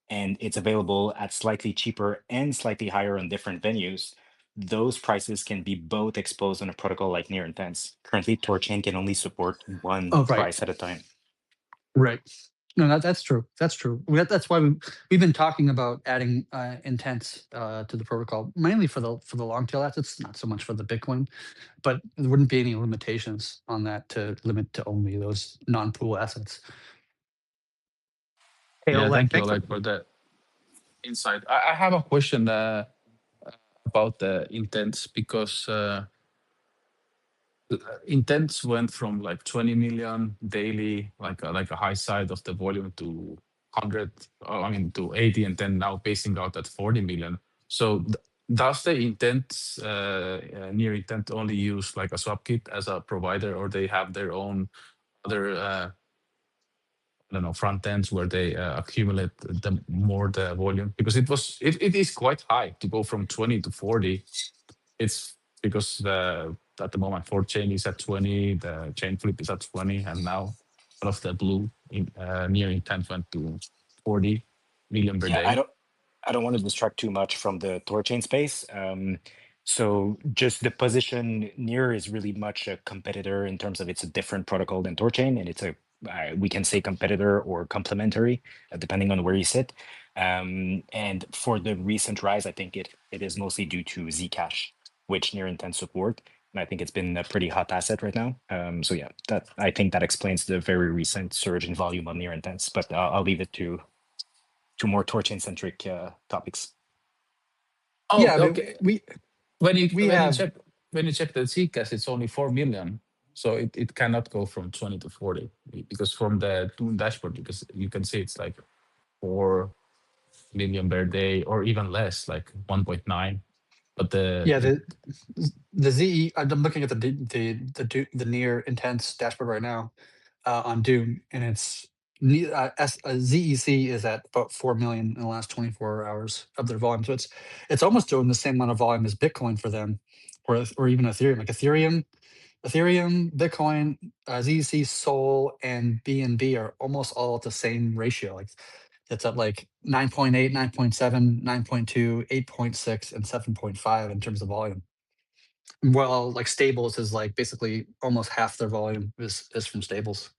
and it's available at slightly cheaper and slightly higher on different venues, those prices can be both exposed on a protocol like Near Intense. Currently, THORChain can only support one Oh, right, price at a time. right. No, that's true. That's true. That's why we've been talking about adding intents to the protocol, mainly for the long tail assets, not so much for the Bitcoin. But there wouldn't be any limitations on that to limit to only those non-pool assets. Hey, Yeah, Oleg, thank you, thanks for Oleg, for that insight. I have a question about the intents because intents went from like 20 million daily, like a high side of the volume to 100, to 80, and then now pacing out at 40 million. So does the intent, near intent only use like a swap kit as a provider, or they have their own other I don't know, front ends where they accumulate the volume, because it is quite high to go from 20 to 40. It's because at the moment THORChain is at 20, the chain flip is at 20, and now all of the blue near intent went to 40 million per Yeah, I day. don't I don't want to distract too much from the THORChain space. So just the position near is really much a competitor in terms of it's a different protocol than THORChain, and it's a we can say competitor or complementary, depending on where you sit. And for the recent rise, I think it is mostly due to Zcash, which near intent support, and I think it's been a pretty hot asset right now. So yeah, that I think that explains the very recent surge in volume on near intents. But I'll leave it to more THORChain centric topics. Oh, Yeah, I mean, okay. When you we have when you check the Zcash, it's only 4 million. So it cannot go from 20 to 40, because from the Toon dashboard, because you can see it's like 4 million per day or even less, like 1.9. But yeah the ZE. I'm looking at the near intense dashboard right now on Doom, and it's ZEC is at about 4 million in the last 24 hours of their volume. So it's almost doing the same amount of volume as Bitcoin for them, or even Ethereum. Like Ethereum, Bitcoin, ZEC, Sol, and BNB are almost all at the same ratio. Like it's at like 9.8, 9.7, 9.2, 8.6, and 7.5 in terms of volume. Well, like stables is like basically almost half their volume is from stables.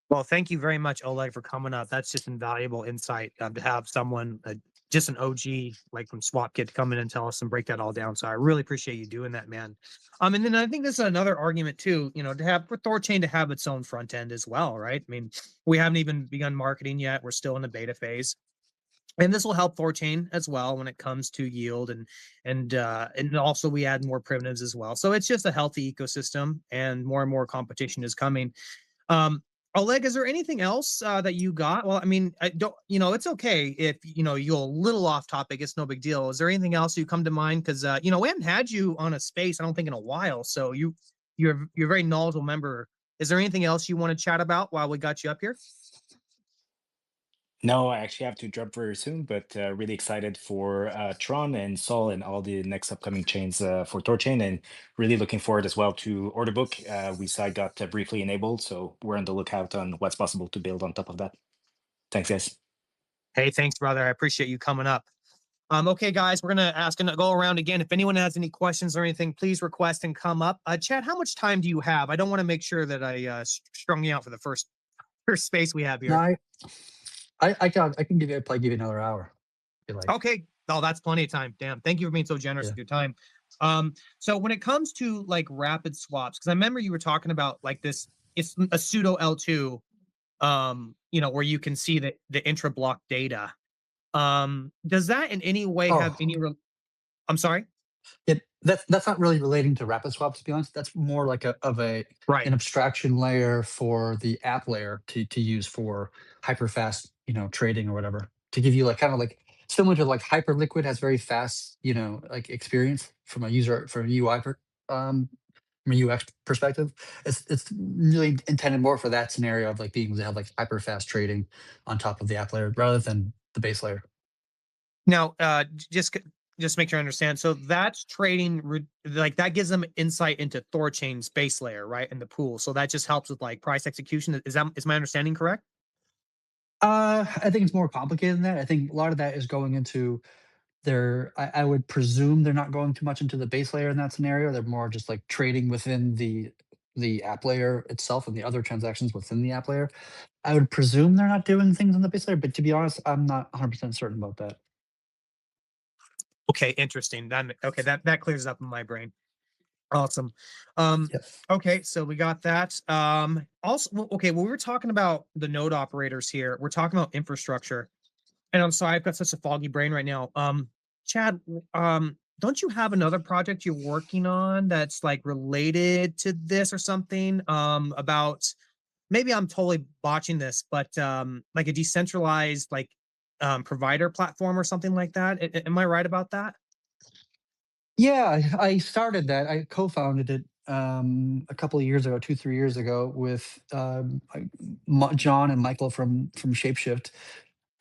Well, thank you very much, Oleg, for coming up. That's just invaluable insight to have someone, just an OG like from SwapKit, to come in and tell us and break that all down. So I really appreciate you doing that, man. And then I think this is another argument too, to have for THORChain to have its own front end as well, right? I mean, we haven't even begun marketing yet. We're still in the beta phase. And this will help THORChain as well when it comes to yield, and also we add more primitives as well. So it's just a healthy ecosystem, and more competition is coming. Um, Oleg, is there anything else that you got? Well, I mean, I don't, it's okay if, you're a little off topic. It's no big deal. Is there anything else you come to mind? Because, we haven't had you on a space, I don't think, in a while. So you're a very knowledgeable member. Is there anything else you want to chat about while we got you up here? No, I actually have to drop very soon, but really excited for Tron and Sol and all the next upcoming chains for THORChain, and really looking forward as well to Order Book. We saw it got briefly enabled, so we're on the lookout on what's possible to build on top of that. Thanks, guys. Hey, thanks, brother. I appreciate you coming up. Okay, guys, we're gonna go around again. If anyone has any questions or anything, please request and come up. Chad, how much time do you have? I don't want to make sure that I strung you out for the first space we have No, here. I can probably give you another hour. If you like. Okay. Oh, that's plenty of time. Damn. Thank you for being so generous with your time. So when it comes to like rapid swaps, because I remember you were talking about like this, it's a pseudo L2, where you can see the intra block data. Does that in any way have Oh, any I'm sorry? that's not really relating to rapid swaps, to be honest. That's more like an Right. abstraction layer for the app layer to use for hyper fast, trading or whatever. To give you like kind of like similar to like Hyperliquid has very fast, like experience from a UI um from a UX perspective. It's really intended more for that scenario of like being able to have like hyper fast trading on top of the app layer rather than the base layer. Now, just make sure I understand. So that's trading, like that gives them insight into THORChain's base layer, right, in the pool. So that just helps with like price execution. Is my understanding correct? I think it's more complicated than that. I think a lot of that is going into I would presume they're not going too much into the base layer in that scenario. They're more just like trading within the app layer itself and the other transactions within the app layer. I would presume they're not doing things on the base layer, but to be honest, I'm not 100% certain about that. Okay, interesting. That clears up in my brain. Awesome. Yes. Okay, so we got that. Also, okay, when we were talking about the node operators here, we're talking about infrastructure. And I'm sorry, I've got such a foggy brain right now. Chad, don't you have another project you're working on that's like related to this or something? About, maybe I'm totally botching this, but like a decentralized provider platform or something like that. Am I right about that? Yeah, I started that. I co-founded it a couple of years ago, 2-3 years ago, with John and Michael from Shapeshift.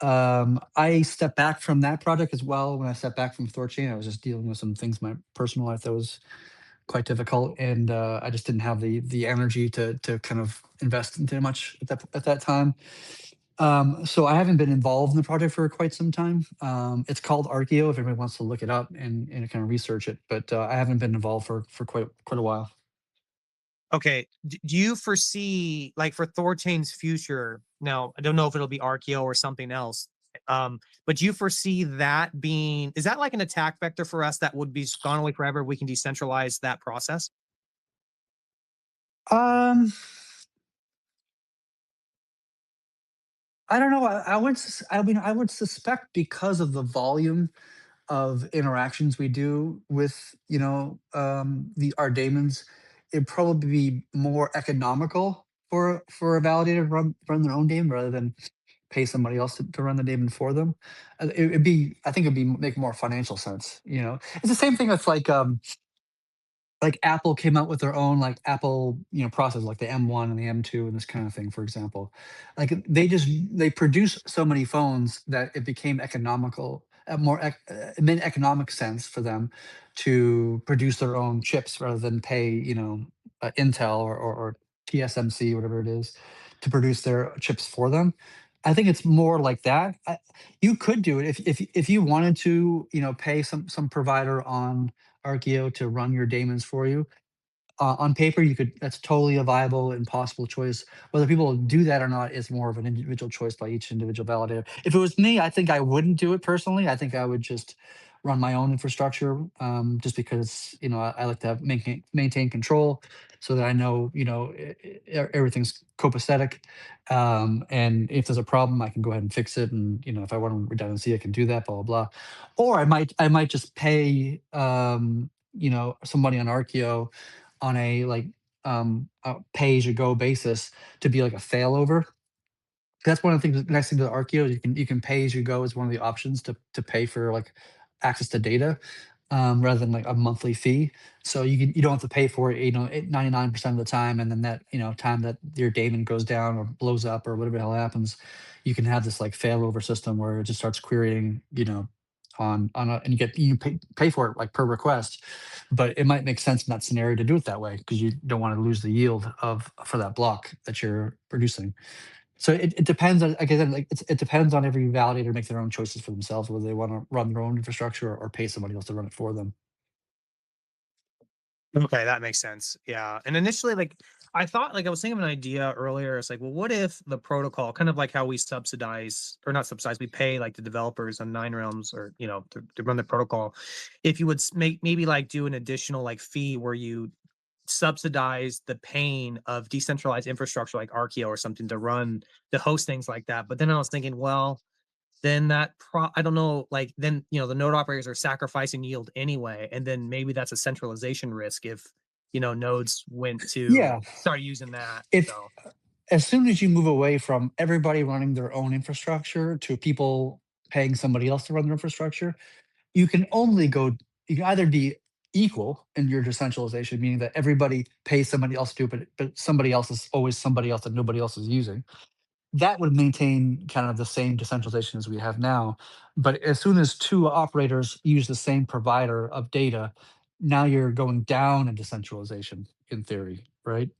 I stepped back from that project as well. When I stepped back from THORChain, I was just dealing with some things in my personal life that was quite difficult, and I just didn't have the energy to kind of invest into much at that time. So I haven't been involved in the project for quite some time. It's called Archeo if anybody wants to look it up and kind of research it, but I haven't been involved for quite a while. Okay. Do you foresee, like, for THORChain's future? Now, I don't know if it'll be Archeo or something else. But do you foresee that being, is that like an attack vector for us that would be gone away forever? We can decentralize that process. Um, I don't know. I mean, I would suspect because of the volume of interactions we do with, our daemons, it'd probably be more economical for a validator to run their own daemon rather than pay somebody else to run the daemon for them. I think it'd be make more financial sense. It's the same thing with like Apple came out with their own like Apple, process like the M1 and the M2 and this kind of thing, for example. Like they produce so many phones that it became economical, it made economic sense for them to produce their own chips rather than pay, Intel or TSMC, whatever it is, to produce their chips for them. I think it's more like that. You could do it if you wanted to, pay some provider on Archeo to run your daemons for you. On paper, you could. That's totally a viable and possible choice. Whether people do that or not is more of an individual choice by each individual validator. If it was me, I think I wouldn't do it personally. I think I would just run my own infrastructure, just because I like to maintain control, so that I know everything's copacetic. And if there's a problem, I can go ahead and fix it. And if I want redundancy, I can do that. Blah blah blah. Or I might just pay somebody on Archeo on a pay-as-you-go basis to be like a failover. That's one of the things. The nice thing with Archeo is you can pay as you go as one of the options to pay for like access to data, rather than like a monthly fee. So you don't have to pay for it, 99% of the time, and then that time that your daemon goes down or blows up or whatever the hell happens, you can have this like failover system where it just starts querying, and you pay for it like per request. But it might make sense in that scenario to do it that way because you don't want to lose the yield for that block that you're producing. So it depends on, like I said, like it depends on every validator make their own choices for themselves, whether they want to run their own infrastructure or pay somebody else to run it for them. Okay, that makes sense. Yeah. And initially, like, I thought, like, I was thinking of an idea earlier. It's like, well, what if the protocol, kind of like how we subsidize, or not subsidize, we pay like the developers on Nine Realms, or, to run the protocol. If you would maybe like do an additional like fee where you subsidize the pain of decentralized infrastructure like Archeo or something to host things like that. But then I was thinking, well, then I don't know, like, then the node operators are sacrificing yield anyway, and then maybe that's a centralization risk if nodes went to Yeah, start using that. if So as soon as you move away from everybody running their own infrastructure to people paying somebody else to run their infrastructure, you can only go. You can either be equal in your decentralization, meaning that everybody pays somebody else to do it, but somebody else is always somebody else that nobody else is using. That would maintain kind of the same decentralization as we have now. But as soon as two operators use the same provider of data, now you're going down in decentralization in theory, right?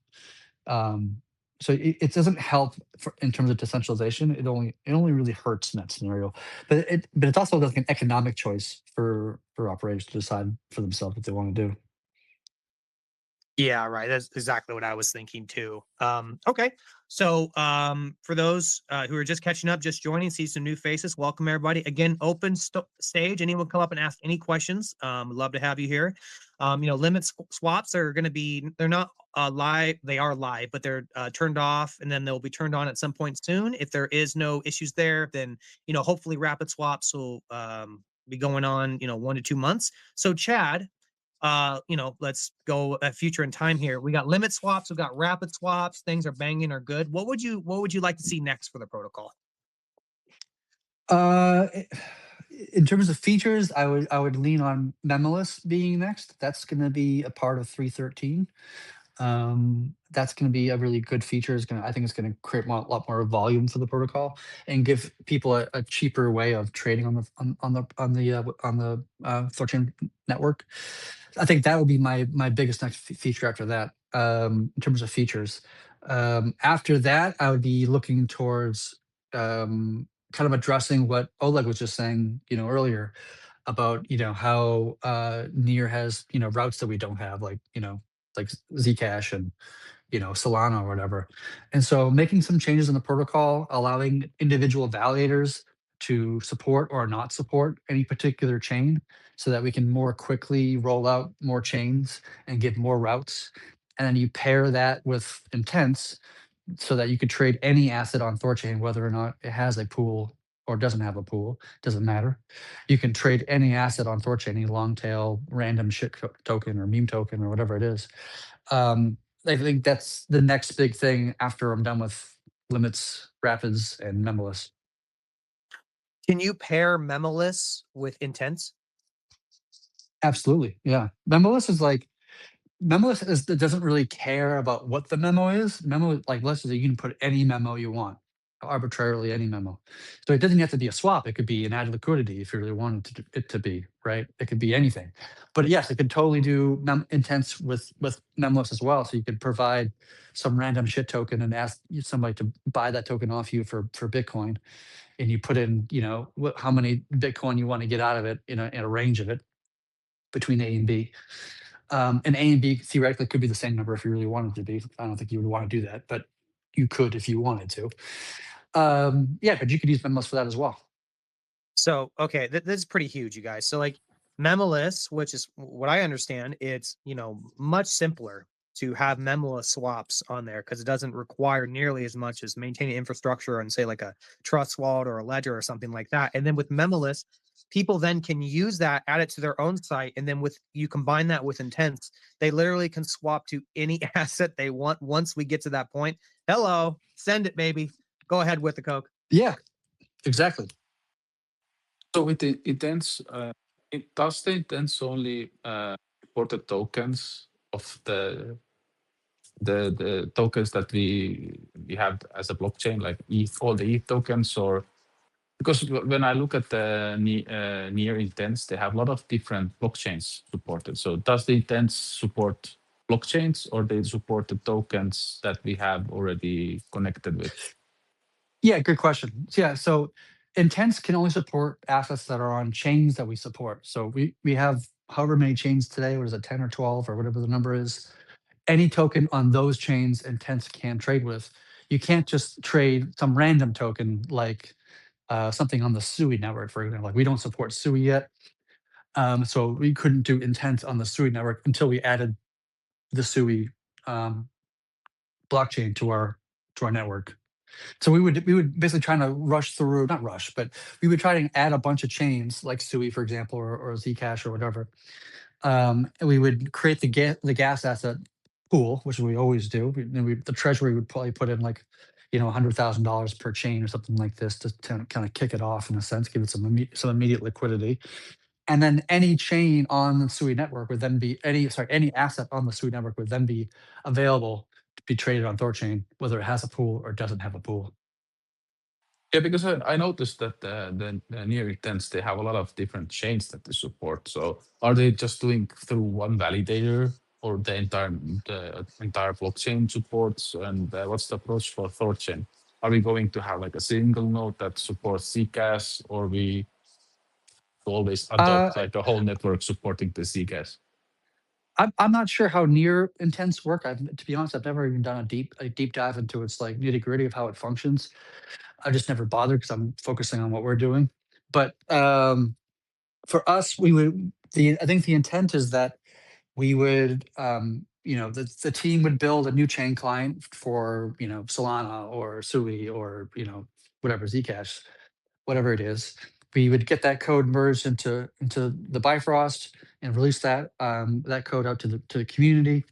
Um, so it doesn't help in terms of decentralization. It only really hurts in that scenario. But it's also like an economic choice for operators to decide for themselves what they want to do. yeah, right. That's exactly what I was thinking too. Okay. So for those who are just catching up, just joining, see some new faces. Welcome everybody. Again, open stage. Anyone come up and ask any questions. Love to have you here. Limit swaps are going to be, they're not live. They are live, but they're turned off, and then they'll be turned on at some point soon. If there is no issues there, then hopefully rapid swaps will be going on 1 to 2 months. So Chad, let's go a future in time here. We got limit swaps, we've got rapid swaps, things are banging, are good. What would you like to see next for the protocol? Uh, In terms of features, I would lean on Memoless being next. That's going to be a part of 313. That's going to be a really good feature. I think it's going to create a lot more volume for the protocol and give people a cheaper way of trading on the THORChain network. I think that would be my biggest next feature after that, in terms of features. After that, I would be looking towards kind of addressing what Oleg was just saying, earlier about, how Near has, routes that we don't have, like Zcash and Solana or whatever. And so making some changes in the protocol, allowing individual validators to support or not support any particular chain so that we can more quickly roll out more chains and give more routes. And then you pair that with intents so that you could trade any asset on THORChain, whether or not it has a pool or doesn't have a pool, doesn't matter. You can trade any asset on THORChain, any long tail, random shit token or meme token or whatever it is. Um, I think that's the next big thing after I'm done with limits, rapids, and memoless. Can you pair Memoless with intents? Absolutely, yeah. Memoless doesn't really care about what the memo is. Memo, like, let's say you can put any memo you want, arbitrarily any memo. So it doesn't have to be a swap. It could be an add liquidity if you really wanted it to be, right? It could be anything. But yes, it could totally do intents with Memoless as well. So you could provide some random shit token and ask somebody to buy that token off you for Bitcoin, and you put in, how many Bitcoin you want to get out of it in a range of it between A and B. And A and B theoretically could be the same number if you really wanted to be. I don't think you would want to do that, but you could if you wanted to. Yeah, but you could use Memoless for that as well. So, okay, this is pretty huge, you guys. So, like, Memoless, which is what I understand, it's much simpler to have Memoless swaps on there because it doesn't require nearly as much as maintaining infrastructure and say like a trust wallet or a ledger or something like that. And then with Memoless, people then can use that, add it to their own site, and then with you combine that with intents, they literally can swap to any asset they want. Once we get to that point, hello, send it, baby. Go ahead with the Coke. Yeah, exactly. So with the intents, it does the intents only support the tokens of the tokens that we have as a blockchain, like ETH, all the ETH tokens, or because when I look at the near intents, they have a lot of different blockchains supported. So does the intents support blockchains, or they support the tokens that we have already connected with? Yeah, good question. Yeah, so intents can only support assets that are on chains that we support. So we have however many chains today. What is it, 10 or 12 or whatever the number is? Any token on those chains intents can trade with. You can't just trade some random token like something on the SUI network, for example. Like, we don't support SUI yet. So we couldn't do intent on the SUI network until we added the SUI blockchain to our network. So we would basically try to rush through, not rush, but we would try to add a bunch of chains like SUI, for example, or Zcash or whatever. And we would create the gas asset pool, which we always do. The treasury would probably put in like, $100,000 per chain or something like this to kind of kick it off in a sense, give it some immediate liquidity. And then any chain on the SUI network would then be any asset on the SUI network would then be available to be traded on THORChain, whether it has a pool or doesn't have a pool. Yeah, because I noticed that the near intents, they have a lot of different chains that they support. So are they just doing through one validator, or the entire blockchain supports? And what's the approach for THORChain? Are we going to have like a single node that supports Zcash, or we always adopt Uh, like a whole network supporting the Zcash? I'm not sure how near intents work. To be honest, I've never even done a deep dive into its like nitty gritty of how it functions. I just never bothered because I'm focusing on what we're doing. But for us, I think the intent is that we would, the team would build a new chain client for, Solana or Sui or, whatever, Zcash, whatever it is. We would get that code merged into the Bifrost and release that code out to the community.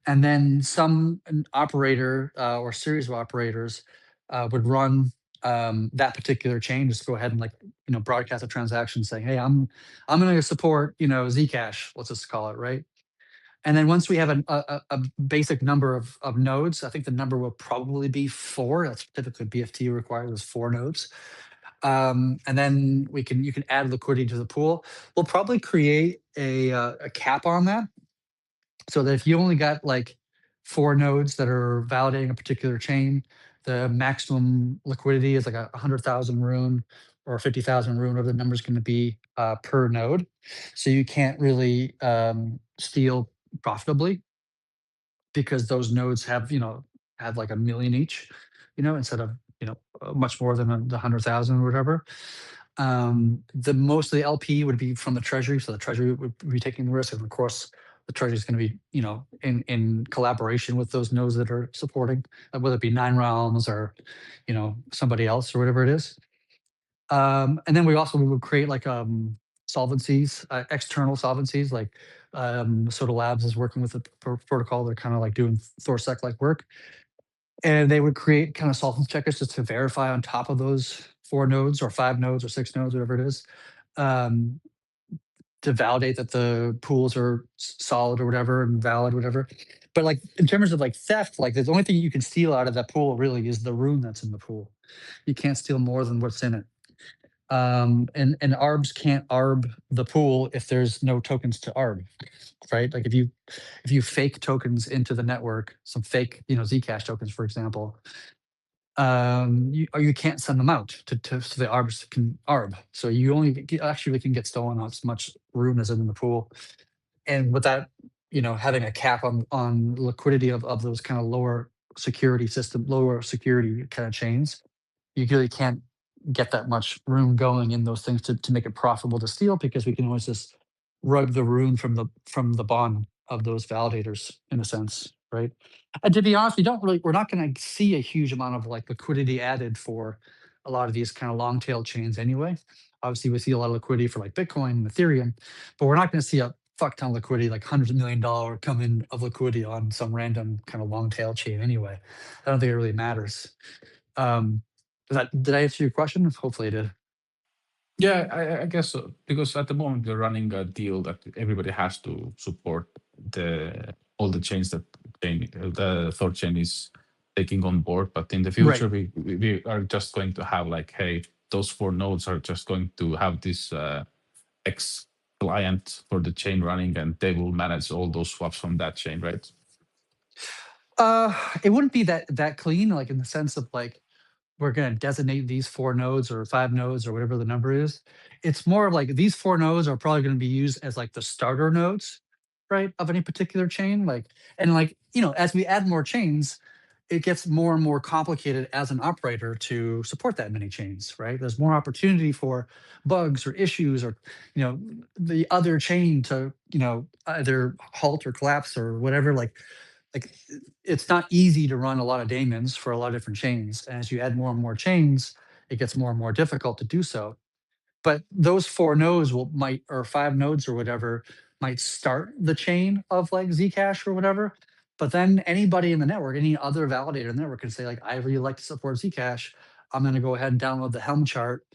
And then an operator or series of operators would run that particular chain, just go ahead and broadcast a transaction saying, hey, I'm going to support Zcash, let's just call it, right? And then once we have a basic number of nodes, I think the number will probably be 4. That's typically BFT requires is 4 nodes. And then you can add liquidity to the pool. We'll probably create a cap on that, so that if you only got like 4 nodes that are validating a particular chain, the maximum liquidity is like 100,000 RUNE or 50,000 RUNE, whatever the number is going to be per node. So you can't really steal profitably, because those nodes have like a million each, instead of much more than the 100,000 or whatever. The most of the LP would be from the treasury, so the treasury would be taking the risk, and of course the treasury is going to be in collaboration with those nodes that are supporting, whether it be Nine Realms or somebody else or whatever it is. And then we would create like solvencies, external solvencies, like Soda Labs is working with a protocol. They're kind of like doing THORSec like work, and they would create kind of solvency checkers just to verify on top of those 4 nodes or 5 nodes or 6 nodes, whatever it is, to validate that the pools are solid or whatever and valid, whatever. But like in terms of like theft, like the only thing you can steal out of that pool really is the RUNE that's in the pool. You can't steal more than what's in it. And ARBs can't ARB the pool if there's no tokens to ARB, right? Like if you fake tokens into the network, some fake Zcash tokens, for example, you can't send them out so the ARBs can ARB. So you only actually can get stolen as much RUNE as in the pool. And with that, having a cap on liquidity of those kind of lower security kind of chains, you really can't get that much RUNE going in those things to make it profitable to steal, because we can always just rug the RUNE from the bond of those validators, in a sense, right? And to be honest, we're not going to see a huge amount of like liquidity added for a lot of these kind of long tail chains anyway. Obviously, we see a lot of liquidity for like Bitcoin and Ethereum, but we're not going to see a fuck ton of liquidity, like hundreds of $1 million come in of liquidity on some random kind of long tail chain anyway. I don't think it really matters. Did I answer your question? Hopefully I did. Yeah, I guess so. Because at the moment they're running a deal that everybody has to support all the chains that the THORChain is taking on board. But in the future, we are just going to have like, hey, those 4 nodes are just going to have this X client for the chain running, and they will manage all those swaps from that chain, right? It wouldn't be that clean, like in the sense of like, we're going to designate these 4 nodes or 5 nodes or whatever the number is. It's more like these 4 nodes are probably going to be used as like the starter nodes, right, of any particular chain. As we add more chains, it gets more and more complicated as an operator to support that many chains, right? There's more opportunity for bugs or issues, or the other chain to either halt or collapse or whatever. Like it's not easy to run a lot of daemons for a lot of different chains. And as you add more and more chains, it gets more and more difficult to do so. But those 4 nodes or 5 nodes or whatever might start the chain of like Zcash or whatever. But then anybody in the network, any other validator in the network, can say like, I really like to support Zcash. I'm going to go ahead and download the Helm chart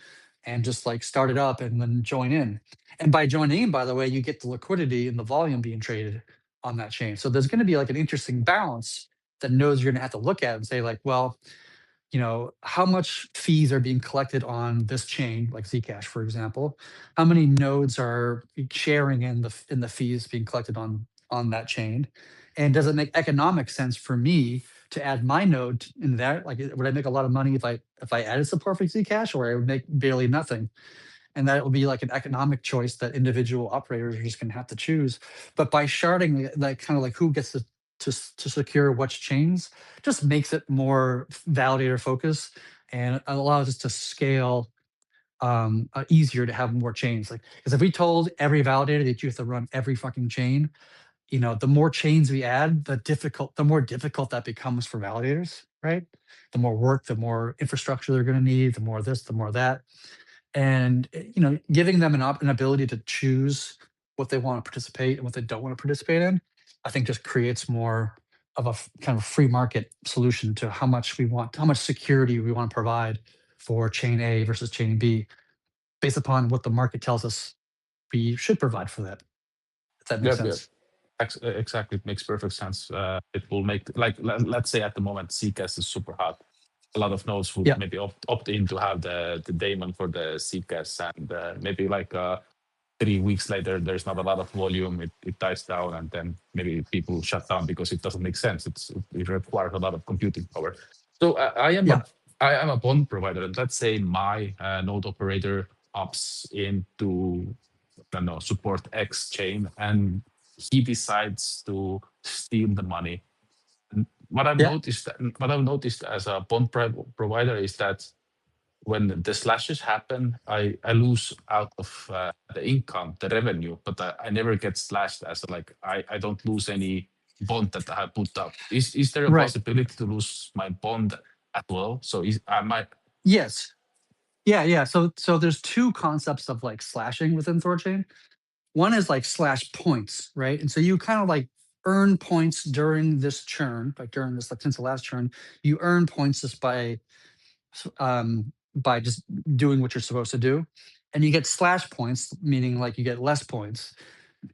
and just like start it up and then join in. And by joining in, by the way, you get the liquidity and the volume being traded on that chain. So there's going to be like an interesting balance that nodes you're going to have to look at and say like, well, how much fees are being collected on this chain, like Zcash, for example? How many nodes are sharing in the fees being collected on that chain? And does it make economic sense for me to add my node in that? Like, would I make a lot of money if I added support for Zcash, or I would make barely nothing? And that will be like an economic choice that individual operators are just going to have to choose. But by sharding, like kind of like who gets to secure which chains, just makes it more validator focused and allows us to scale easier to have more chains. Like, because if we told every validator that you have to run every fucking chain, the more chains we add, the more difficult that becomes for validators, right? The more work, the more infrastructure they're going to need, the more this, the more that. And giving them an ability to choose what they want to participate and what they don't want to participate in, I think just creates more of a kind of free market solution to how much security we want to provide for chain A versus chain B based upon what the market tells us we should provide for that. If that makes Yep, yep. sense. Exactly, it makes perfect sense. It will make, like, let's say at the moment CCAS is super hot. A lot of nodes would Yeah. maybe opt in to have the daemon for the CCAS, and maybe like 3 weeks later, there's not a lot of volume. It dies down, and then maybe people shut down because it doesn't make sense. It requires a lot of computing power. So Yeah. I am a bond provider, and let's say my node operator opts into, I don't know, support X chain, and he decides to steal the money. And Yeah. what I've noticed as a bond provider is that when the slashes happen, I lose out of the income, the revenue, but I never get slashed as like I don't lose any bond that I have put up. Is there a Right. possibility to lose my bond as well? So I might. Yes. Yeah. Yeah. So there's two concepts of like slashing within THORChain. One is like slash points, right? And so you kind of like earn points during this churn, like during this, like since the last churn, you earn points just by just doing what you're supposed to do. And you get slash points, meaning like you get less points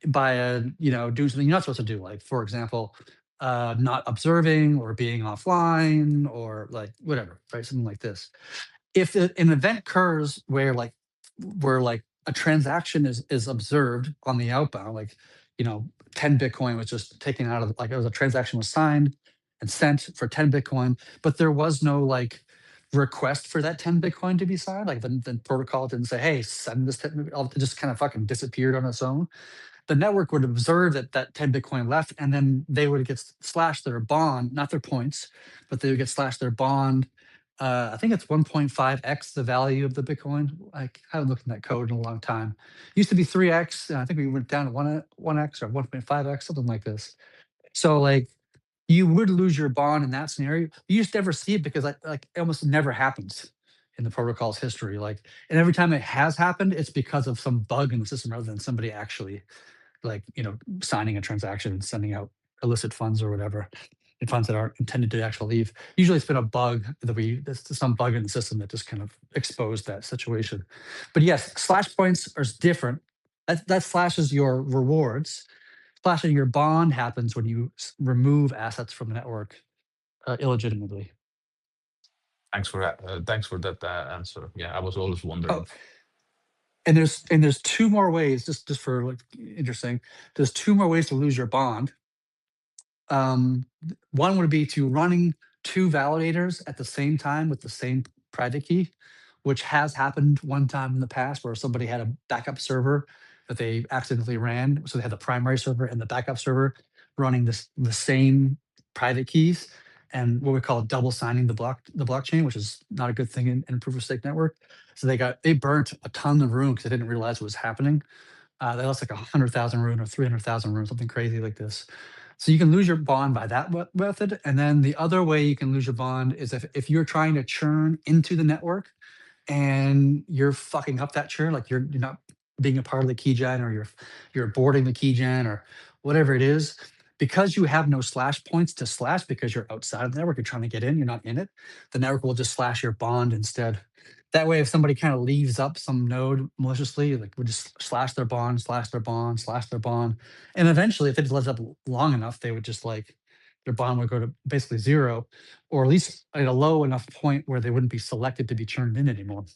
by doing something you're not supposed to do. Like for example, not observing or being offline or like whatever, right? Something like this. If an event occurs where a transaction is observed on the outbound, like 10 Bitcoin was just taken out of, like, it was a transaction was signed and sent for 10 Bitcoin, but there was no like request for that 10 Bitcoin to be signed. Like the protocol didn't say, hey, send this 10, it just kind of fucking disappeared on its own. The network would observe that 10 Bitcoin left, and then they would get slashed their bond, not their points, but they would get slashed their bond. I think it's 1.5x the value of the Bitcoin. I haven't looked in that code in a long time. It used to be 3x, and I think we went down to 1x or 1.5x, something like this. So like you would lose your bond in that scenario. You just never see it because like it almost never happens in the protocol's history. Like, and every time it has happened, it's because of some bug in the system rather than somebody actually like signing a transaction and sending out illicit funds or whatever, and funds that aren't intended to actually leave. Usually it's been a bug there's some bug in the system that just kind of exposed that situation. But yes, slash points are different. That slashes your rewards. Slashing your bond happens when you remove assets from the network illegitimately. Thanks for that. Thanks for that answer. Yeah, I was always Oh, wondering. and there's two more ways, just for like interesting. There's two more ways to lose your bond. One would be to running two validators at the same time with the same private key, which has happened one time in the past where somebody had a backup server that they accidentally ran. So they had the primary server and the backup server running the same private keys, and what we call double signing the blockchain, which is not a good thing in proof of stake network. So they burnt a ton of RUNE because they didn't realize what was happening. They lost like 100,000 RUNE or 300,000 RUNE, something crazy like this. So you can lose your bond by that method. And then the other way you can lose your bond is if you're trying to churn into the network and you're fucking up that churn, like you're not being a part of the keygen, or you're boarding the keygen or whatever it is, because you have no slash points to slash because you're outside of the network, you're trying to get in, you're not in it, the network will just slash your bond instead. That way, if somebody kind of leaves up some node maliciously, like would just slash their bond, slash their bond, slash their bond. And eventually, if it lives up long enough, they would just like their bond would go to basically zero, or at least at a low enough point where they wouldn't be selected to be churned in anymore.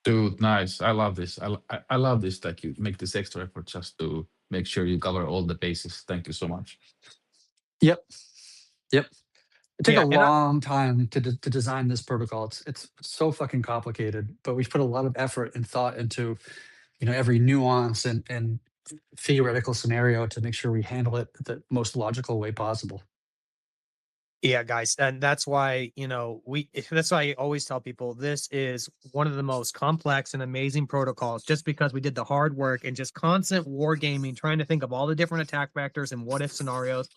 Dude, nice. I love this. I love this that you make this extra effort just to make sure you cover all the bases. Thank you so much. Yep. Yep. It took Yeah, a and long time to design this protocol. It's so fucking complicated, but we've put a lot of effort and thought into every nuance and theoretical scenario to make sure we handle it the most logical way possible. Yeah, guys, and that's why, that's why I always tell people this is one of the most complex and amazing protocols, just because we did the hard work and just constant wargaming, trying to think of all the different attack vectors and what if scenarios.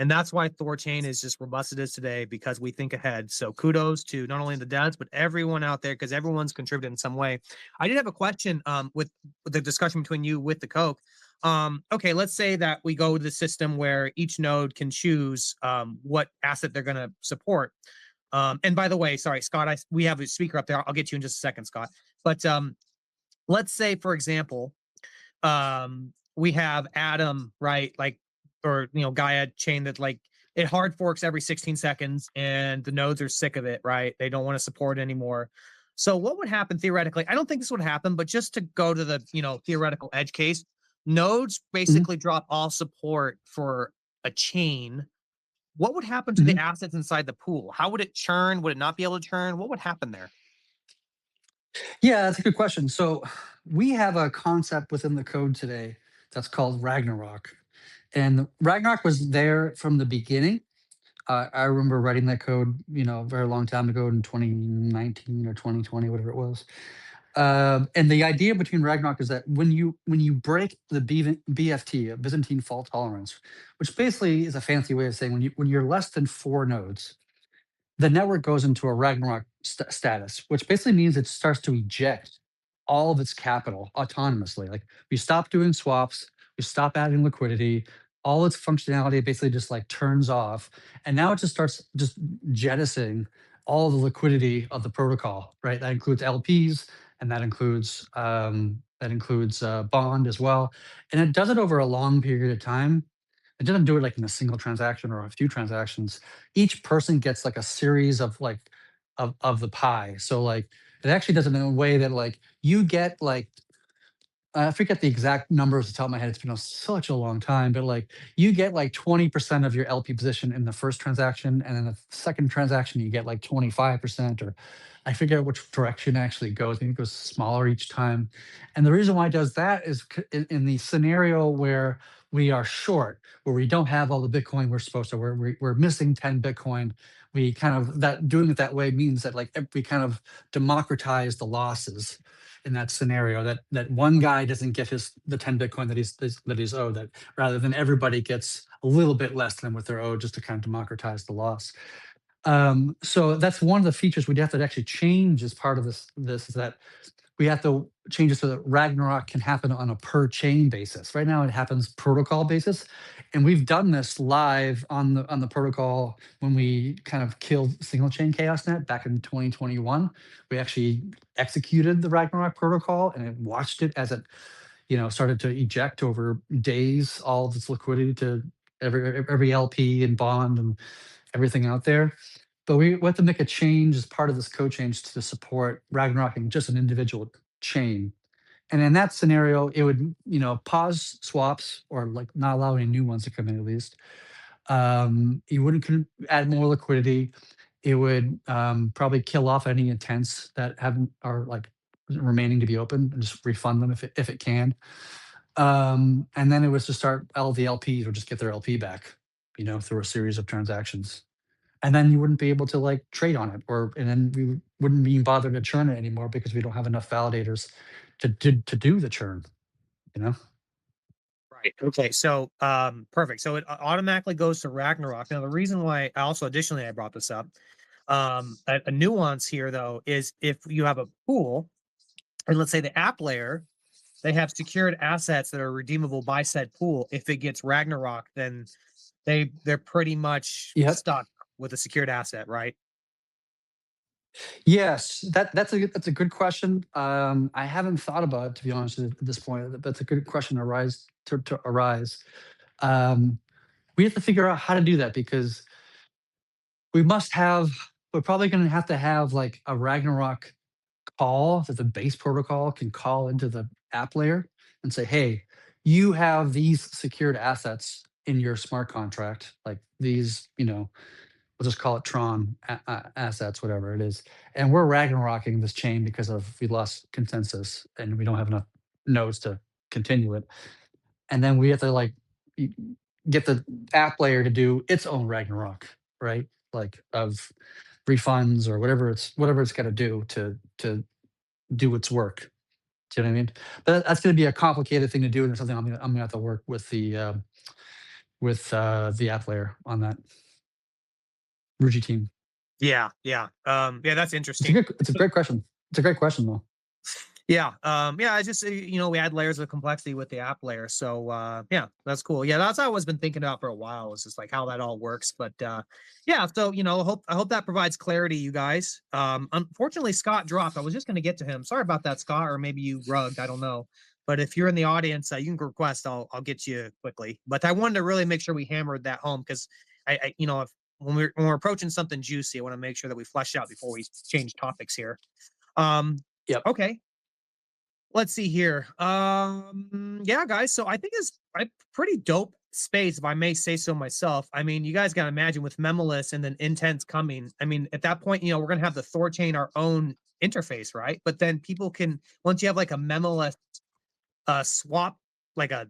And that's why THORChain is just robust it is today, because we think ahead. So kudos to not only the devs, but everyone out there, because everyone's contributed in some way. I did have a question with the discussion between you with the Coke. Okay, let's say that we go to the system where each node can choose what asset they're going to support. And by the way, sorry, Scott, we have a speaker up there. I'll get to you in just a second, Scott. But let's say, for example, we have Atom, right? Like, or Gaia chain that like it hard forks every 16 seconds, and the nodes are sick of it, right? They don't want to support it anymore. So what would happen theoretically? I don't think this would happen, but just to go to the theoretical edge case, nodes basically drop all support for a chain. What would happen to the assets inside the pool? How would it churn? Would it not be able to churn? What would happen there? Yeah, that's a good question. So we have a concept within the code today that's called Ragnarok. And Ragnarok was there from the beginning. I remember writing that code, a very long time ago in 2019 or 2020, whatever it was. And the idea between Ragnarok is that when you break the BFT, a Byzantine fault tolerance, which basically is a fancy way of saying when you're less than 4 nodes, the network goes into a Ragnarok status, which basically means it starts to eject all of its capital autonomously. Like we stop doing swaps, we stop adding liquidity, all its functionality basically just like turns off. And now it just starts just jettisoning all the liquidity of the protocol, right? That includes LPs and that includes bond as well. And it does it over a long period of time. It doesn't do it like in a single transaction or a few transactions. Each person gets like a series of like of the pie. So like it actually does it in a way that like you get like I forget the exact numbers off the top of my head. It's been such a long time, but like you get like 20% of your LP position in the first transaction, and in the second transaction you get like 25%, or I forget which direction it actually goes. I think it goes smaller each time. And the reason why it does that is in the scenario where we are short, where we don't have all the Bitcoin we're supposed to, we're missing 10 Bitcoin. We kind of that doing it that way means that like we kind of democratize the losses in that scenario, that one guy doesn't get the 10 Bitcoin that he's owed, that rather than everybody gets a little bit less than what they're owed, just to kind of democratize the loss. So that's one of the features we'd have to actually change as part of this is that we have to change it so that Ragnarok can happen on a per chain basis. Right now it happens protocol basis. And we've done this live on the protocol when we kind of killed single chain chaosnet back in 2021. We actually executed the Ragnarok protocol and it watched it as it, started to eject over days all of its liquidity to every LP and bond and everything out there. But we have to make a change as part of this code change to support Ragnarok in just an individual chain. And in that scenario, it would, pause swaps or like not allow any new ones to come in at least. You wouldn't add more liquidity. It would probably kill off any intents that are like remaining to be open and just refund them if it can. And then it was to start all the LPs or just get their LP back, through a series of transactions. And then you wouldn't be able to like trade on it, and then we wouldn't be bothered to churn it anymore because we don't have enough validators to do the churn, you know? Right. Okay. So, perfect. So it automatically goes to Ragnarok. Now, the reason why additionally I brought this up, a nuance here though, is if you have a pool, and let's say the app layer, they have secured assets that are redeemable by said pool. If it gets Ragnarok, then they're pretty much Yep. stuck with a secured asset, right? Yes, that's a good question. I haven't thought about it, to be honest at this point. That's a good question to arise. We have to figure out how to do that because we're probably going to have like a Ragnarok call that the base protocol can call into the app layer and say, hey, you have these secured assets in your smart contract, like these, we'll just call it Tron assets, whatever it is. And we're Ragnaroking this chain because we lost consensus and we don't have enough nodes to continue it. And then we have to like get the app layer to do its own Ragnarok, right? Like of refunds or whatever it's got to do to do its work. Do you know what I mean? But that's going to be a complicated thing to do, and it's something I'm gonna have to work with the app layer on that. Ruji team. Yeah. Yeah. Yeah. That's It's interesting. a great question. It's a great question though. Yeah. Yeah. I just, we add layers of complexity with the app layer. So, yeah, that's cool. Yeah. That's what I've always been thinking about for a while. It's just like how that all works. But, yeah. So, I hope that provides clarity, you guys. Unfortunately, Scott dropped. I was just going to get to him. Sorry about that, Scott, or maybe you rugged. I don't know. But if you're in the audience, you can request. I'll get you quickly. But I wanted to really make sure we hammered that home because if when we're approaching something juicy, I want to make sure that we flesh out before we change topics here. Um, Yep. okay. Let's see here. Yeah, guys. So I think it's a pretty dope space, if I may say so myself. I mean, you guys got to imagine with Memoless and then Intents coming. I mean, at that point, we're gonna have the THORChain our own interface, right? But then people can once you have like a Memoless swap, like a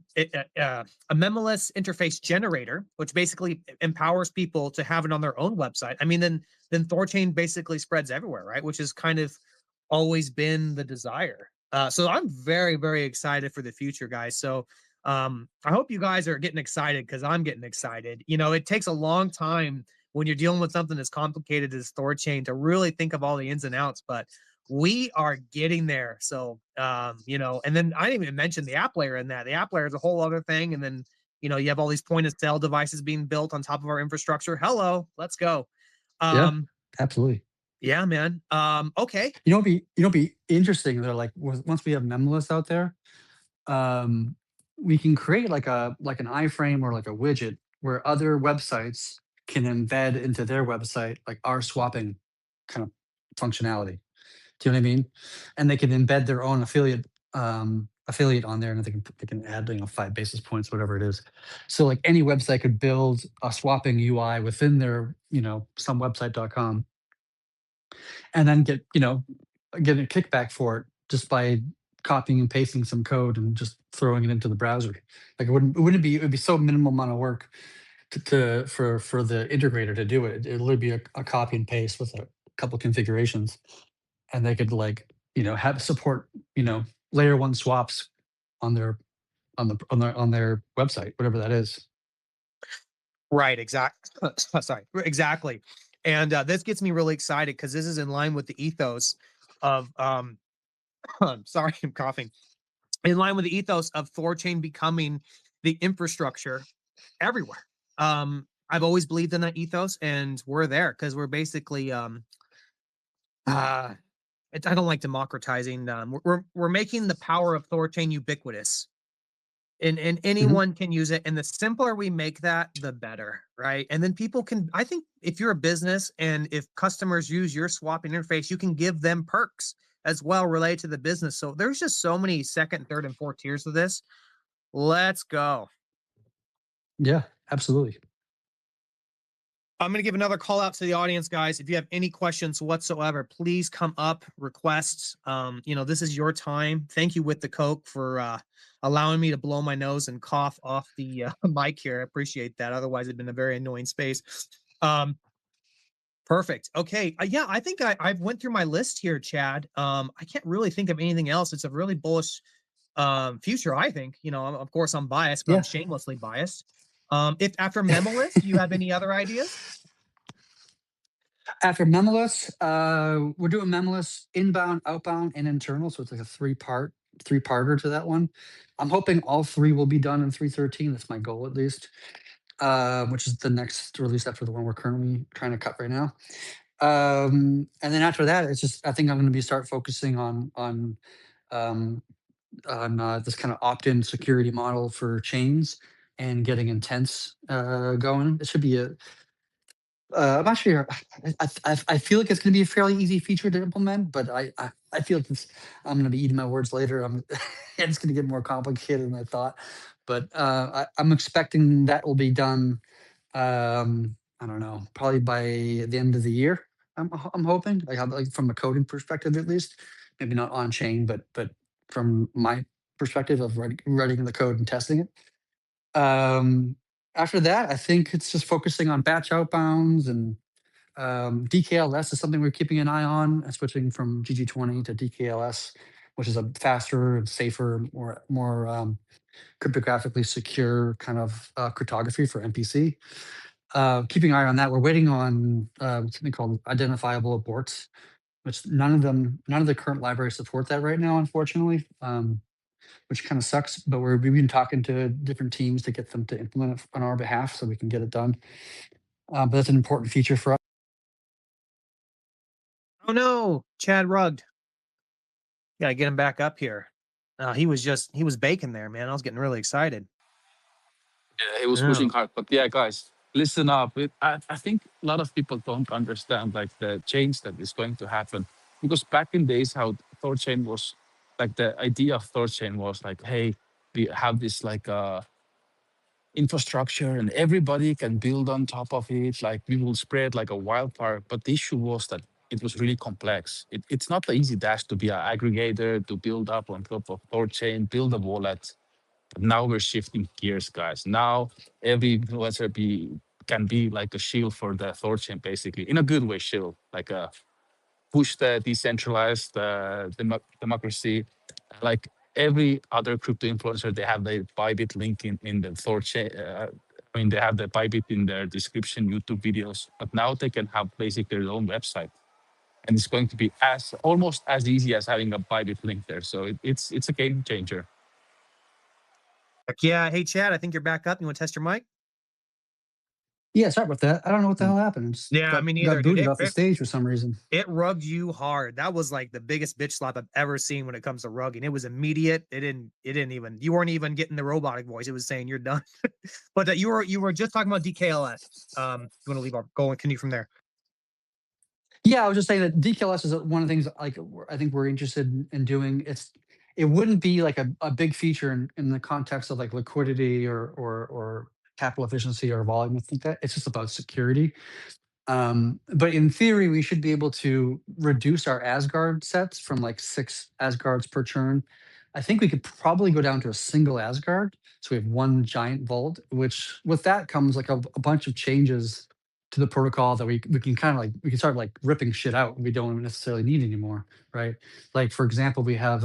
memoless interface generator, which basically empowers people to have it on their own website. I mean, then THORChain basically spreads everywhere, right? Which has kind of always been the desire. So I'm very, very excited for the future, guys. So I hope you guys are getting excited because I'm getting excited. It takes a long time when you're dealing with something as complicated as THORChain to really think of all the ins and outs, but we are getting there. So, and then I didn't even mention the app layer in that. The app layer is a whole other thing. And then, you have all these point of sale devices being built on top of our infrastructure. Hello, let's go. Yeah, Um, absolutely. yeah, man. Okay. Be interesting. They're like once we have Memless out there, um, we can create like an iframe or like a widget where other websites can embed into their website like our swapping kind of functionality. Do you know what I mean? And they can embed their own affiliate on there, and they can add 5 basis points, whatever it is. So like any website could build a swapping UI within their somewebsite.com, and then get a kickback for it just by copying and pasting some code and just throwing it into the browser. Like it would be so minimal amount of work for the integrator to do it. It'd literally be a copy and paste with a couple configurations, and they could have support layer one swaps on their website, whatever that is. Right. Exactly. Sorry. Exactly. And this gets me really excited because this is in line with the ethos of, I'm sorry, I'm coughing. In line with the ethos of THORChain becoming the infrastructure everywhere. I've always believed in that ethos, and we're there because we're basically uh I don't like democratizing. We're making the power of THORChain ubiquitous, and Mhm. anyone can use it. And the simpler we make that, the better, right? And then people can. I think if you're a business and if customers use your swapping interface, you can give them perks as well related to the business. So there's just so many second, third, and fourth tiers of this. Let's go. Yeah, absolutely. I'm going to give another call out to the audience, guys. If you have any questions whatsoever, please come up, request. This is your time. Thank you with the Coke for allowing me to blow my nose and cough off the mic here. I appreciate that. Otherwise, it'd been a very annoying space. Um, Perfect. Okay. Yeah, I think I've went through my list here, Chad. I can't really think of anything else. It's a really bullish future, I think. Of course, I'm biased, but I'm Yeah. shamelessly biased. If after Memolist, do you have any other ideas? After Memoless, we're doing Memoless inbound, outbound, and internal. So it's like a three-parter to that one. I'm hoping all three will be done in 313. That's my goal at least. Which is the next release after the one we're currently trying to cut right now. And then after that, it's just I think I'm going to be start focusing um, on this kind of opt-in security model for chains and getting intents going. It should be I'm not sure. I feel like it's going to be a fairly easy feature to implement, but I feel like I'm going to be eating my words later. It's going to get more complicated than I thought, but I'm expecting that will be done. I don't know, probably by the end of the year. I'm hoping, like from a coding perspective at least, maybe not on chain, but from my perspective of writing the code and testing it. Um, After that, I think it's just focusing on batch outbounds and DKLS is something we're keeping an eye on, switching from GG20 to DKLS, which is a faster and safer, more cryptographically secure kind of cryptography for MPC. Keeping an eye on that. We're waiting on something called identifiable aborts, which none of the current libraries support that right now, unfortunately, which kind of sucks. But we've been talking to different teams to get them to implement it on our behalf so we can get it done. But that's an important feature for us. Oh no, Chad rugged. Gotta get him back up here. He was baking there, man. I was getting really excited. Yeah, he was Yeah. pushing hard. But yeah, guys, listen up. I think a lot of people don't understand like the change that is going to happen. Because back in days, how THORChain was, like the idea of THORChain was like, hey, we have this like infrastructure and everybody can build on top of it. Like we will spread like a wildfire. But the issue was that it was really complex. It's not the easy task to be an aggregator, to build up on top of THORChain, build a wallet. But now we're shifting gears, guys. Now every influencer can be like a shield for the THORChain, basically, in a good way, shield, like a push the decentralized democracy. Like every other crypto influencer, they have the Bybit link in the THORChain. I mean, they have the Bybit in their description, YouTube videos, but now they can have basically their own website. And it's going to be as almost as easy as having a Bybit link there. So it's a game changer. Heck yeah. Hey, Chad, I think you're back up. You want to test your mic? Yeah, sorry about that. I don't know what the hell happened. Just Yeah, me neither, got dude. booted off the stage for some reason. It rugged you hard. That was like the biggest bitch slap I've ever seen when it comes to rugging. It was immediate. It didn't even, you weren't even getting the robotic voice. It was saying you're done. But you were just talking about DKLS. You want to leave our go and continue from there? Yeah, I was just saying that DKLS is one of the things like I think we're interested in doing. It wouldn't be like a big feature in the context of like liquidity or capital efficiency or volume. I think that it's just about security. But in theory, we should be able to reduce our Asgard sets from like 6 Asgards per churn. I think we could probably go down to a single Asgard. So we have one giant vault, which with that comes like a bunch of changes to the protocol that we can kind of like, we can start like ripping shit out we don't necessarily need anymore, right? Like for example, we have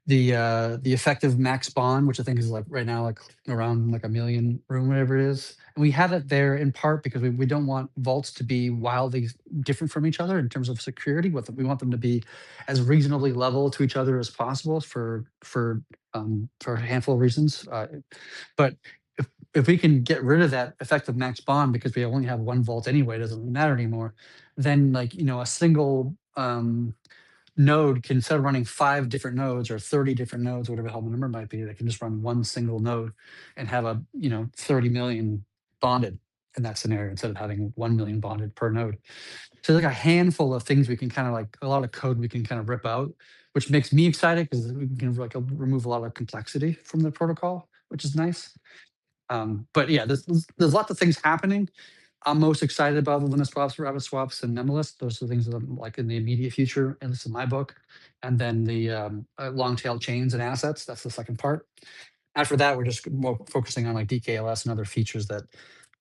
the effective max bond, which I think is like right now like around like 1 million room, whatever it is. And we have it there in part because we don't want vaults to be wildly different from each other in terms of security. We want them to be as reasonably level to each other as possible for a handful of reasons. But if we can get rid of that effective max bond because we only have one vault anyway, it doesn't matter anymore. Then like a single node can, instead of running 5 different nodes or 30 different nodes, whatever the hell the number might be, they can just run one single node and have a 30 million bonded in that scenario instead of having 1 million bonded per node. So like a handful of things we can kind of like, a lot of code we can kind of rip out, which makes me excited because we can like remove a lot of complexity from the protocol, which is nice. But yeah, there's lots of things happening. I'm most excited about the limit swaps, rabbit swaps, and Nemalist. Those are the things that I'm like in the immediate future, at least in my book. And then the long tail chains and assets. That's the second part. After that, we're just more focusing on like DKLS and other features that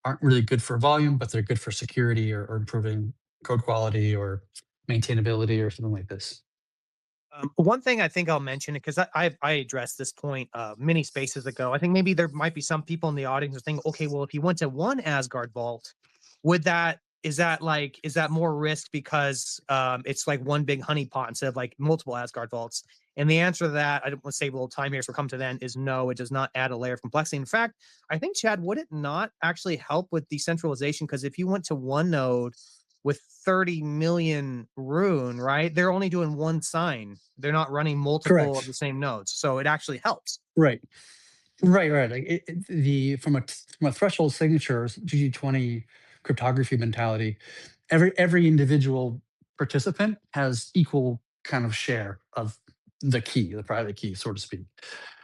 aren't really good for volume, but they're good for security or improving code quality or maintainability or something like this. One thing I think I'll mention, because I addressed this point many spaces ago. I think maybe there might be some people in the audience who think, okay, well, if you went to one Asgard vault, is that more risk because it's like one big honeypot instead of like multiple Asgard vaults? And the answer to that, I don't want to save a little time here, so we'll come to then, is no, it does not add a layer of complexity. In fact, I think, Chad, would it not actually help with decentralization? Because if you went to one node with 30 million rune, right? They're only doing one sign. They're not running multiple of the same nodes. So it actually helps. Right. Like from a threshold signatures GG20 cryptography mentality, every individual participant has equal kind of share of the key, the private key, so to speak.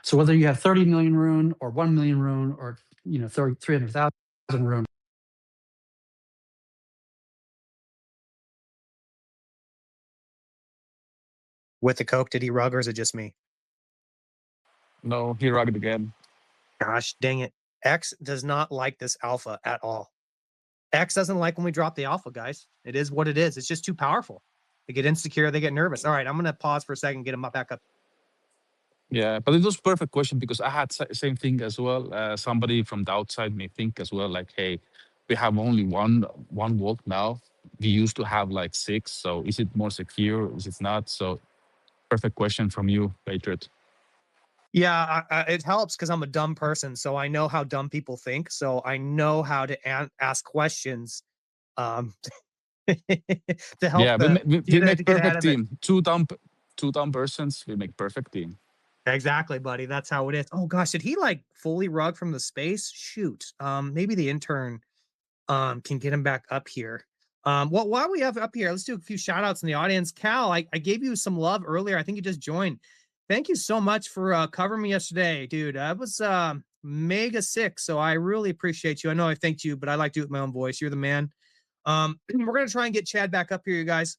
So whether you have 30 million rune or 1 million rune or 300,000 rune. With the Coke, did he rug or is it just me? No, he rugged again. Gosh, dang it. X does not like this alpha at all. X doesn't like when we drop the alpha, guys. It is what it is. It's just too powerful. They get insecure. They get nervous. All right, I'm going to pause for a second, get them back up. Yeah, but it was perfect question because I had same thing as well. Somebody from the outside may think as well, like, hey, we have only one vault now. we used to have like 6. So is it more secure? Is it not? So perfect question from you, Patriot. Yeah, it helps because I'm a dumb person, so I know how dumb people think. So I know how to ask questions um, to help Yeah, the we to make get ahead perfect of it. team. Two dumb persons, we make perfect team. Exactly, buddy. That's how it is. Oh gosh, did he like fully rug from the space? Shoot. Maybe the intern can get him back up here. Well, while we have up here, let's do a few shout outs in the audience. Cal, I gave you some love earlier. I think you just joined. Thank you so much for covering me yesterday, dude. I was mega sick, so I really appreciate you. I know I thanked you, but I like to do it with my own voice. You're the man. We're gonna try and get Chad back up here, you guys.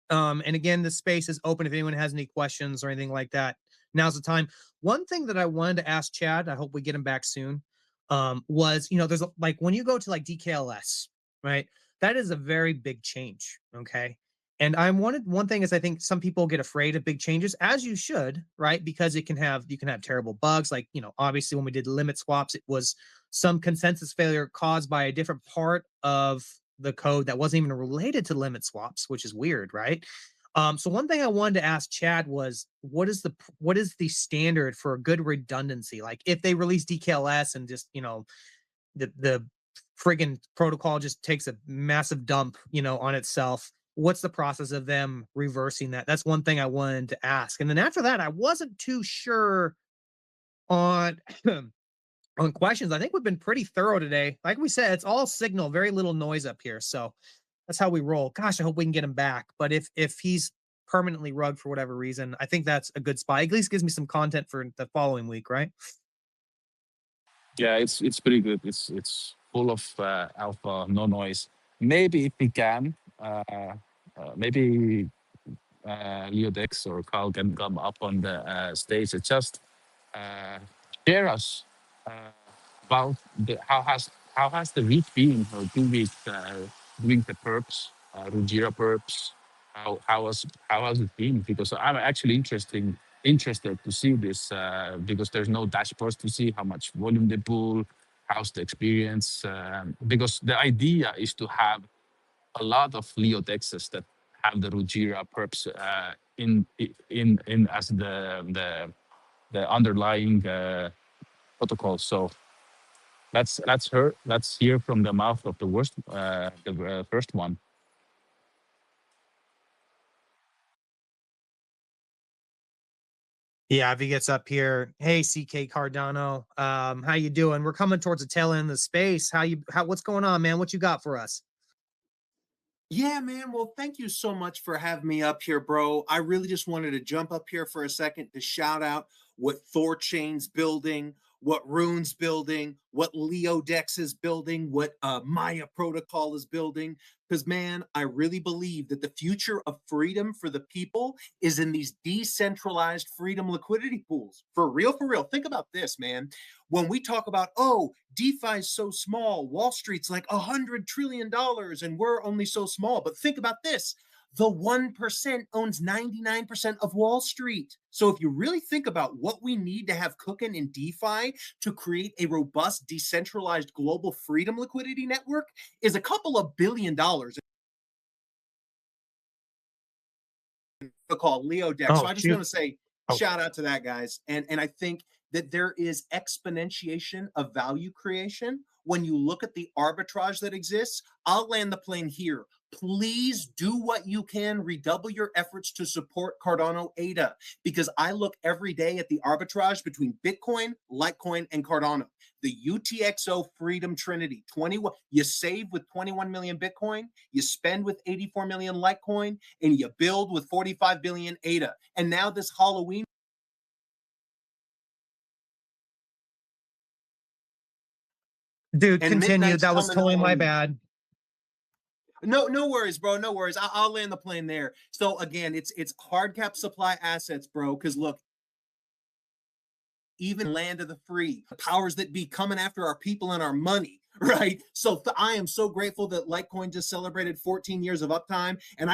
And again, the space is open if anyone has any questions or anything like that. Now's the time. One thing that I wanted to ask Chad, I hope we get him back soon, was there's like when you go to like DKLS, right? That is a very big change. Okay. And I wanted one thing is I think some people get afraid of big changes, as you should, right? Because you can have terrible bugs. Like, obviously when we did limit swaps, it was some consensus failure caused by a different part of the code that wasn't even related to limit swaps, which is weird, right? So one thing I wanted to ask Chad was, what is the standard for a good redundancy? Like if they release DKLS and just the friggin' protocol just takes a massive dump, on itself. What's the process of them reversing that? That's one thing I wanted to ask. And then after that, I wasn't too sure on on questions. I think we've been pretty thorough today. Like we said, it's all signal, very little noise up here. So that's how we roll. Gosh, I hope we can get him back. But if he's permanently rugged for whatever reason, I think that's a good spot. At least gives me some content for the following week, right? Yeah, it's pretty good. It's full of alpha, no noise. Maybe if we can, maybe Leo Dex or Carl can come up on the stage and just uh, share us about how has the week been or 2 week doing the perps, Ruggira perps. How has it been? Because I'm actually interested to see this because there's no dashboards to see how much volume they pull, how's the experience. Because the idea is to have a lot of Leo Dexes that have the Ruggira perps in as the underlying protocol. So let's hear from the mouth of the first one. Yeah, if he gets up here, hey CK Cardano, how you doing? We're coming towards the tail end of the space. What's going on, man? What you got for us? Yeah, man. Well, thank you so much for having me up here, bro. I really just wanted to jump up here for a second to shout out what THORChain's building, what RUNE's building, what Leo Dex is building, what Maya Protocol is building. Because, man, I really believe that the future of freedom for the people is in these decentralized freedom liquidity pools. For real, for real. Think about this, man. When we talk about, oh, DeFi is so small, Wall Street's like $100 trillion and we're only so small. But think about this. The 1% owns 99% of Wall Street. So if you really think about what we need to have cooking in DeFi to create a robust, decentralized global freedom liquidity network is a couple of $1 billion called Leo Dex. So Oh, I just shoot. want to say shout out to that, guys. And I think that there is exponentiation of value creation when you look at the arbitrage that exists. I'll land the plane here. Please do what you can, redouble your efforts to support Cardano ADA, because I look every day at the arbitrage between Bitcoin, Litecoin, and Cardano. The UTXO Freedom Trinity, 21. You save with 21 million Bitcoin, you spend with 84 million Litecoin, and you build with 45 billion ADA. And now this Halloween, Dude, continue. midnight's That was coming totally my on. bad. No worries, bro. No worries. I'll land the plane there. So again, it's hard cap supply assets, bro. Because look, even land of the free, the powers that be coming after our people and our money, right? So I am so grateful that Litecoin just celebrated 14 years of uptime, and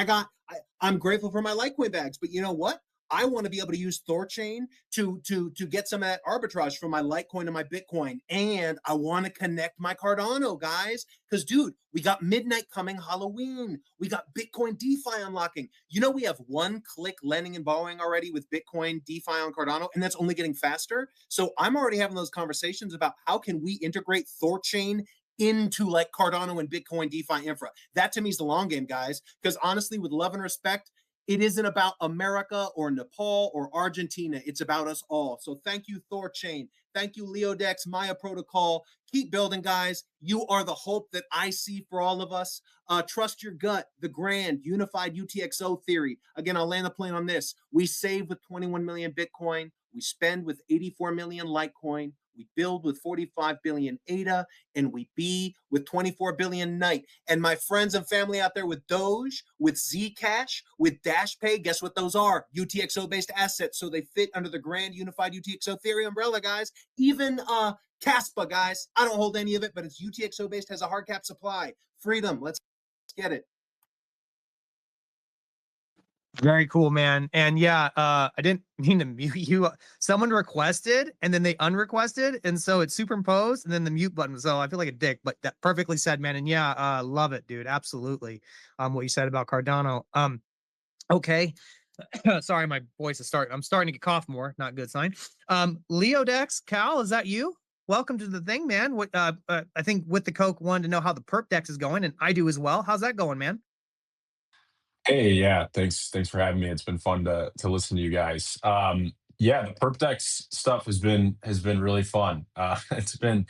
I'm grateful for my Litecoin bags. But you know what? I want to be able to use THORChain to get some of that arbitrage from my Litecoin and my Bitcoin. And I want to connect my Cardano, guys. Because, dude, we got midnight coming, Halloween. We got Bitcoin DeFi unlocking. You know, we have one-click lending and borrowing already with Bitcoin DeFi on Cardano, and that's only getting faster. So I'm already having those conversations about how can we integrate THORChain into like Cardano and Bitcoin DeFi infra. That to me is the long game, guys. Because honestly, with love and respect, it isn't about America or Nepal or Argentina. It's about us all. So thank you, THORChain. Thank you, Leodex, Maya Protocol. Keep building, guys. You are the hope that I see for all of us. Trust your gut, the grand unified UTXO theory. Again, I'll land the plane on this. We save with 21 million Bitcoin. We spend with 84 million Litecoin. We build with 45 billion ADA, and we be with 24 billion Night. And my friends and family out there with Doge, with Zcash, with DashPay, guess what those are? UTXO-based assets. So they fit under the grand unified UTXO theory umbrella, guys. Even Caspa, guys. I don't hold any of it, but it's UTXO-based, has a hard cap supply. Freedom. Let's get it. Very cool, man. And yeah, I didn't mean to mute you. Someone requested and then they unrequested, and so it's superimposed and then the mute button. So I feel like a dick, but that perfectly said, man. And yeah, love it, dude. Absolutely. What you said about Cardano. Okay. Sorry, my voice is starting. I'm starting to get cough more. Not a good sign. Leodex, Cal, is that you? Welcome to the thing, man. What I think with the Coke wanted to know how the perp dex is going, and I do as well. How's that going, man? Hey, yeah, thanks for having me. It's been fun to listen to you guys. Yeah, the Perpdex stuff has been really fun. It's been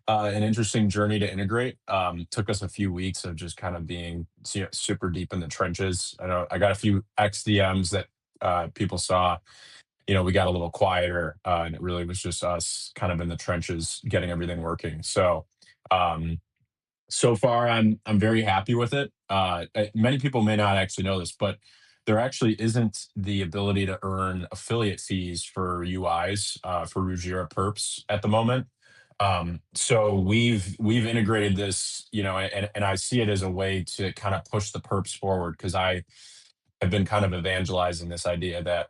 an interesting journey to integrate. Took us a few weeks of just kind of being super deep in the trenches. I know I got a few XDMs that people saw. We got a little quieter, and it really was just us kind of in the trenches getting everything working. Um, so far I'm very happy with it. Many people may not actually know this, but there actually isn't the ability to earn affiliate fees for UIs for Ruggiero perps at the moment. So we've integrated this, and I see it as a way to kind of push the perps forward, because I have been kind of evangelizing this idea that,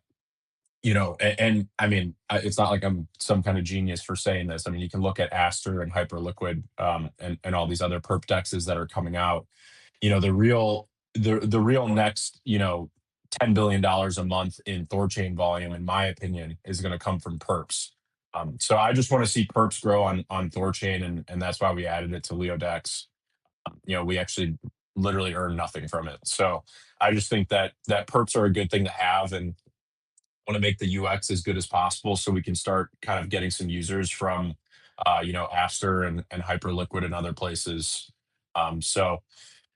and I mean, it's not like I'm some kind of genius for saying this. I mean, you can look at Aster and Hyperliquid, and all these other perp dexes that are coming out. The real next, $10 billion a month in THORChain volume, in my opinion, is going to come from perps. So I just want to see perps grow on THORChain, and that's why we added it to Leodex. We actually literally earn nothing from it. So I just think that perps are a good thing to have, and want to make the UX as good as possible so we can start kind of getting some users from, Aster and Hyperliquid and other places. So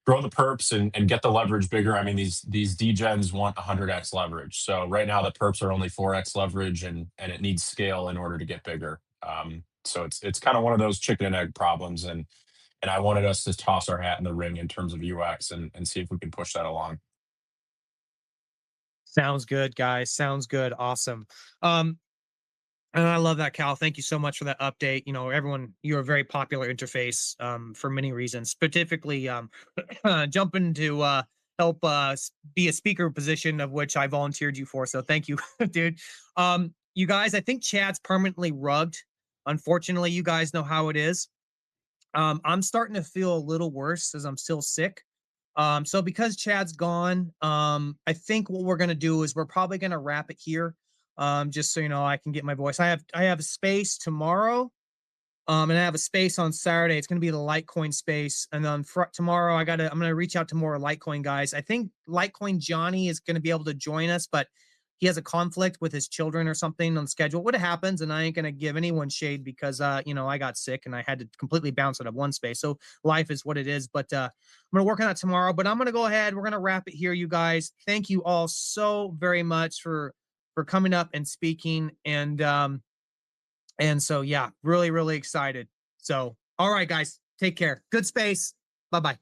grow the perps and get the leverage bigger. I mean, these degens want 100x leverage. So right now the perps are only 4x leverage, and it needs scale in order to get bigger. So it's kind of one of those chicken and egg problems, and I wanted us to toss our hat in the ring in terms of UX and see if we can push that along. Sounds good, guys. Sounds good. Awesome. And I love that, Cal. Thank you so much for that update. Everyone, you're a very popular interface for many reasons, specifically jumping to help be a speaker position, of which I volunteered you for. So thank you, dude. You guys, I think Chad's permanently rugged. Unfortunately, you guys know how it is. I'm starting to feel a little worse as I'm still sick. So because Chad's gone, I think what we're gonna do is we're probably gonna wrap it here. Just so you know, I can get my voice. I have a space tomorrow, and I have a space on Saturday. It's gonna be the Litecoin space, and then tomorrow I'm gonna reach out to more Litecoin guys. I think Litecoin Johnny is gonna be able to join us, but he has a conflict with his children or something on schedule. What happens, and I ain't gonna give anyone shade because I got sick and I had to completely bounce out of one space. So life is what it is. But I'm gonna work on that tomorrow. But I'm gonna go ahead. We're gonna wrap it here, you guys. Thank you all so very much for coming up and speaking. And so yeah, really, really excited. So all right, guys, take care. Good space. Bye-bye.